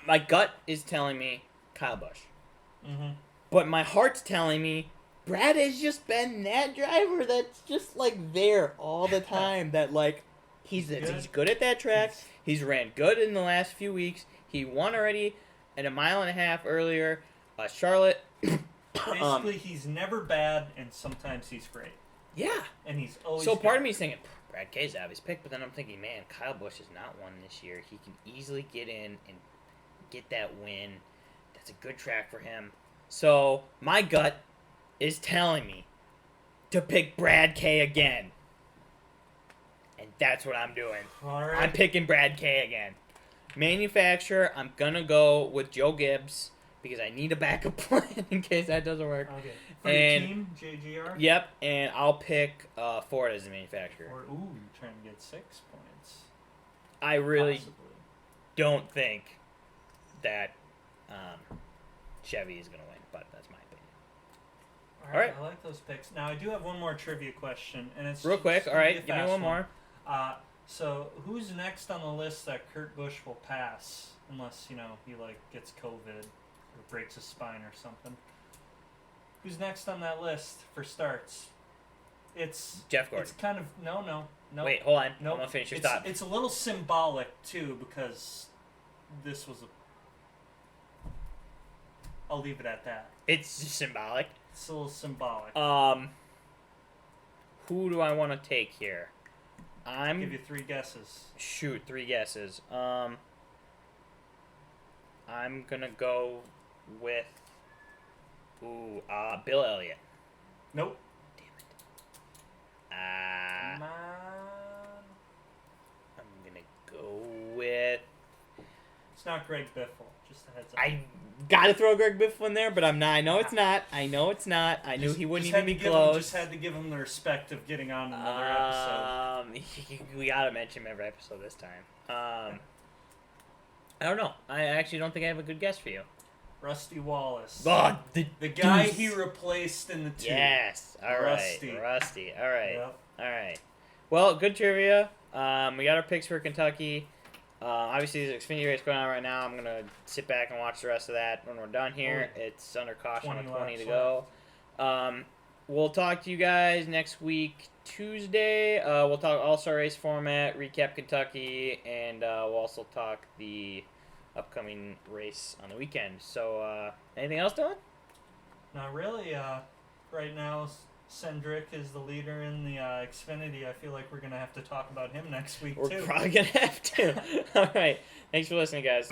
My gut is telling me Kyle Busch, Mm-hmm. but my heart's telling me Brad has just been that driver that's just like there all the time. That like he's good at that track. He's ran good in the last few weeks. He won already at a mile and a half earlier. Charlotte. Basically, he's never bad, and sometimes he's great. Yeah. And he's always So part good. of me is thinking Brad K's obvious pick, but then I'm thinking, man, Kyle Busch has not won this year. He can easily get in and get that win. That's a good track for him. So my gut is telling me to pick Brad K again. And that's what I'm doing. All right. I'm picking Brad K again. Manufacturer, I'm going to go with Joe Gibbs because I need a backup plan in case that doesn't work. Okay. For And- your team, JGR? Yep, and I'll pick Ford as the manufacturer. Or, you're trying to get 6 points. I really Possibly. don't think that Chevy is going to win, but that's my opinion. All right. I like those picks. Now, I do have one more trivia question, and it's Real quick, it's all gonna right, be a give me fast one more. So, who's next on the list that Kurt Busch will pass, unless he gets COVID or breaks his spine or something? Who's next on that list for starts? It's Jeff Gordon. It's kind of no. Wait, hold on. Nope. I'm gonna finish your it's, thought. It's a little symbolic too because this was a. I'll leave it at that. It's symbolic. It's a little symbolic. Who do I want to take here? I'll give you 3 guesses. Shoot, 3 guesses. I'm gonna go with Bill Elliott. Nope. Damn it. Come on. I'm gonna go with. It's not Greg Biffle. Just a heads up. I gotta throw Greg Biffle in there, but I'm not. I know it's not. I knew he wouldn't even be close. Just had to give him the respect of getting on another episode. We gotta mention him every episode this time. I don't know. I actually don't think I have a good guess for you. Rusty Wallace. Oh, the guy he replaced in the 2. Yes. All right. Rusty. All right. Yep. All right. Well, good trivia. We got our picks for Kentucky. Obviously, there's an Xfinity race going on right now. I'm going to sit back and watch the rest of that when we're done here. It's under caution with 20 to go. We'll talk to you guys next week, Tuesday. We'll talk All-Star race format, recap Kentucky, and we'll also talk the upcoming race on the weekend. So, anything else, Dylan? Not really. Right now, Cendric is the leader in the Xfinity. I feel like we're going to have to talk about him next week, too. We're probably going to have to. All right. Thanks for listening, guys.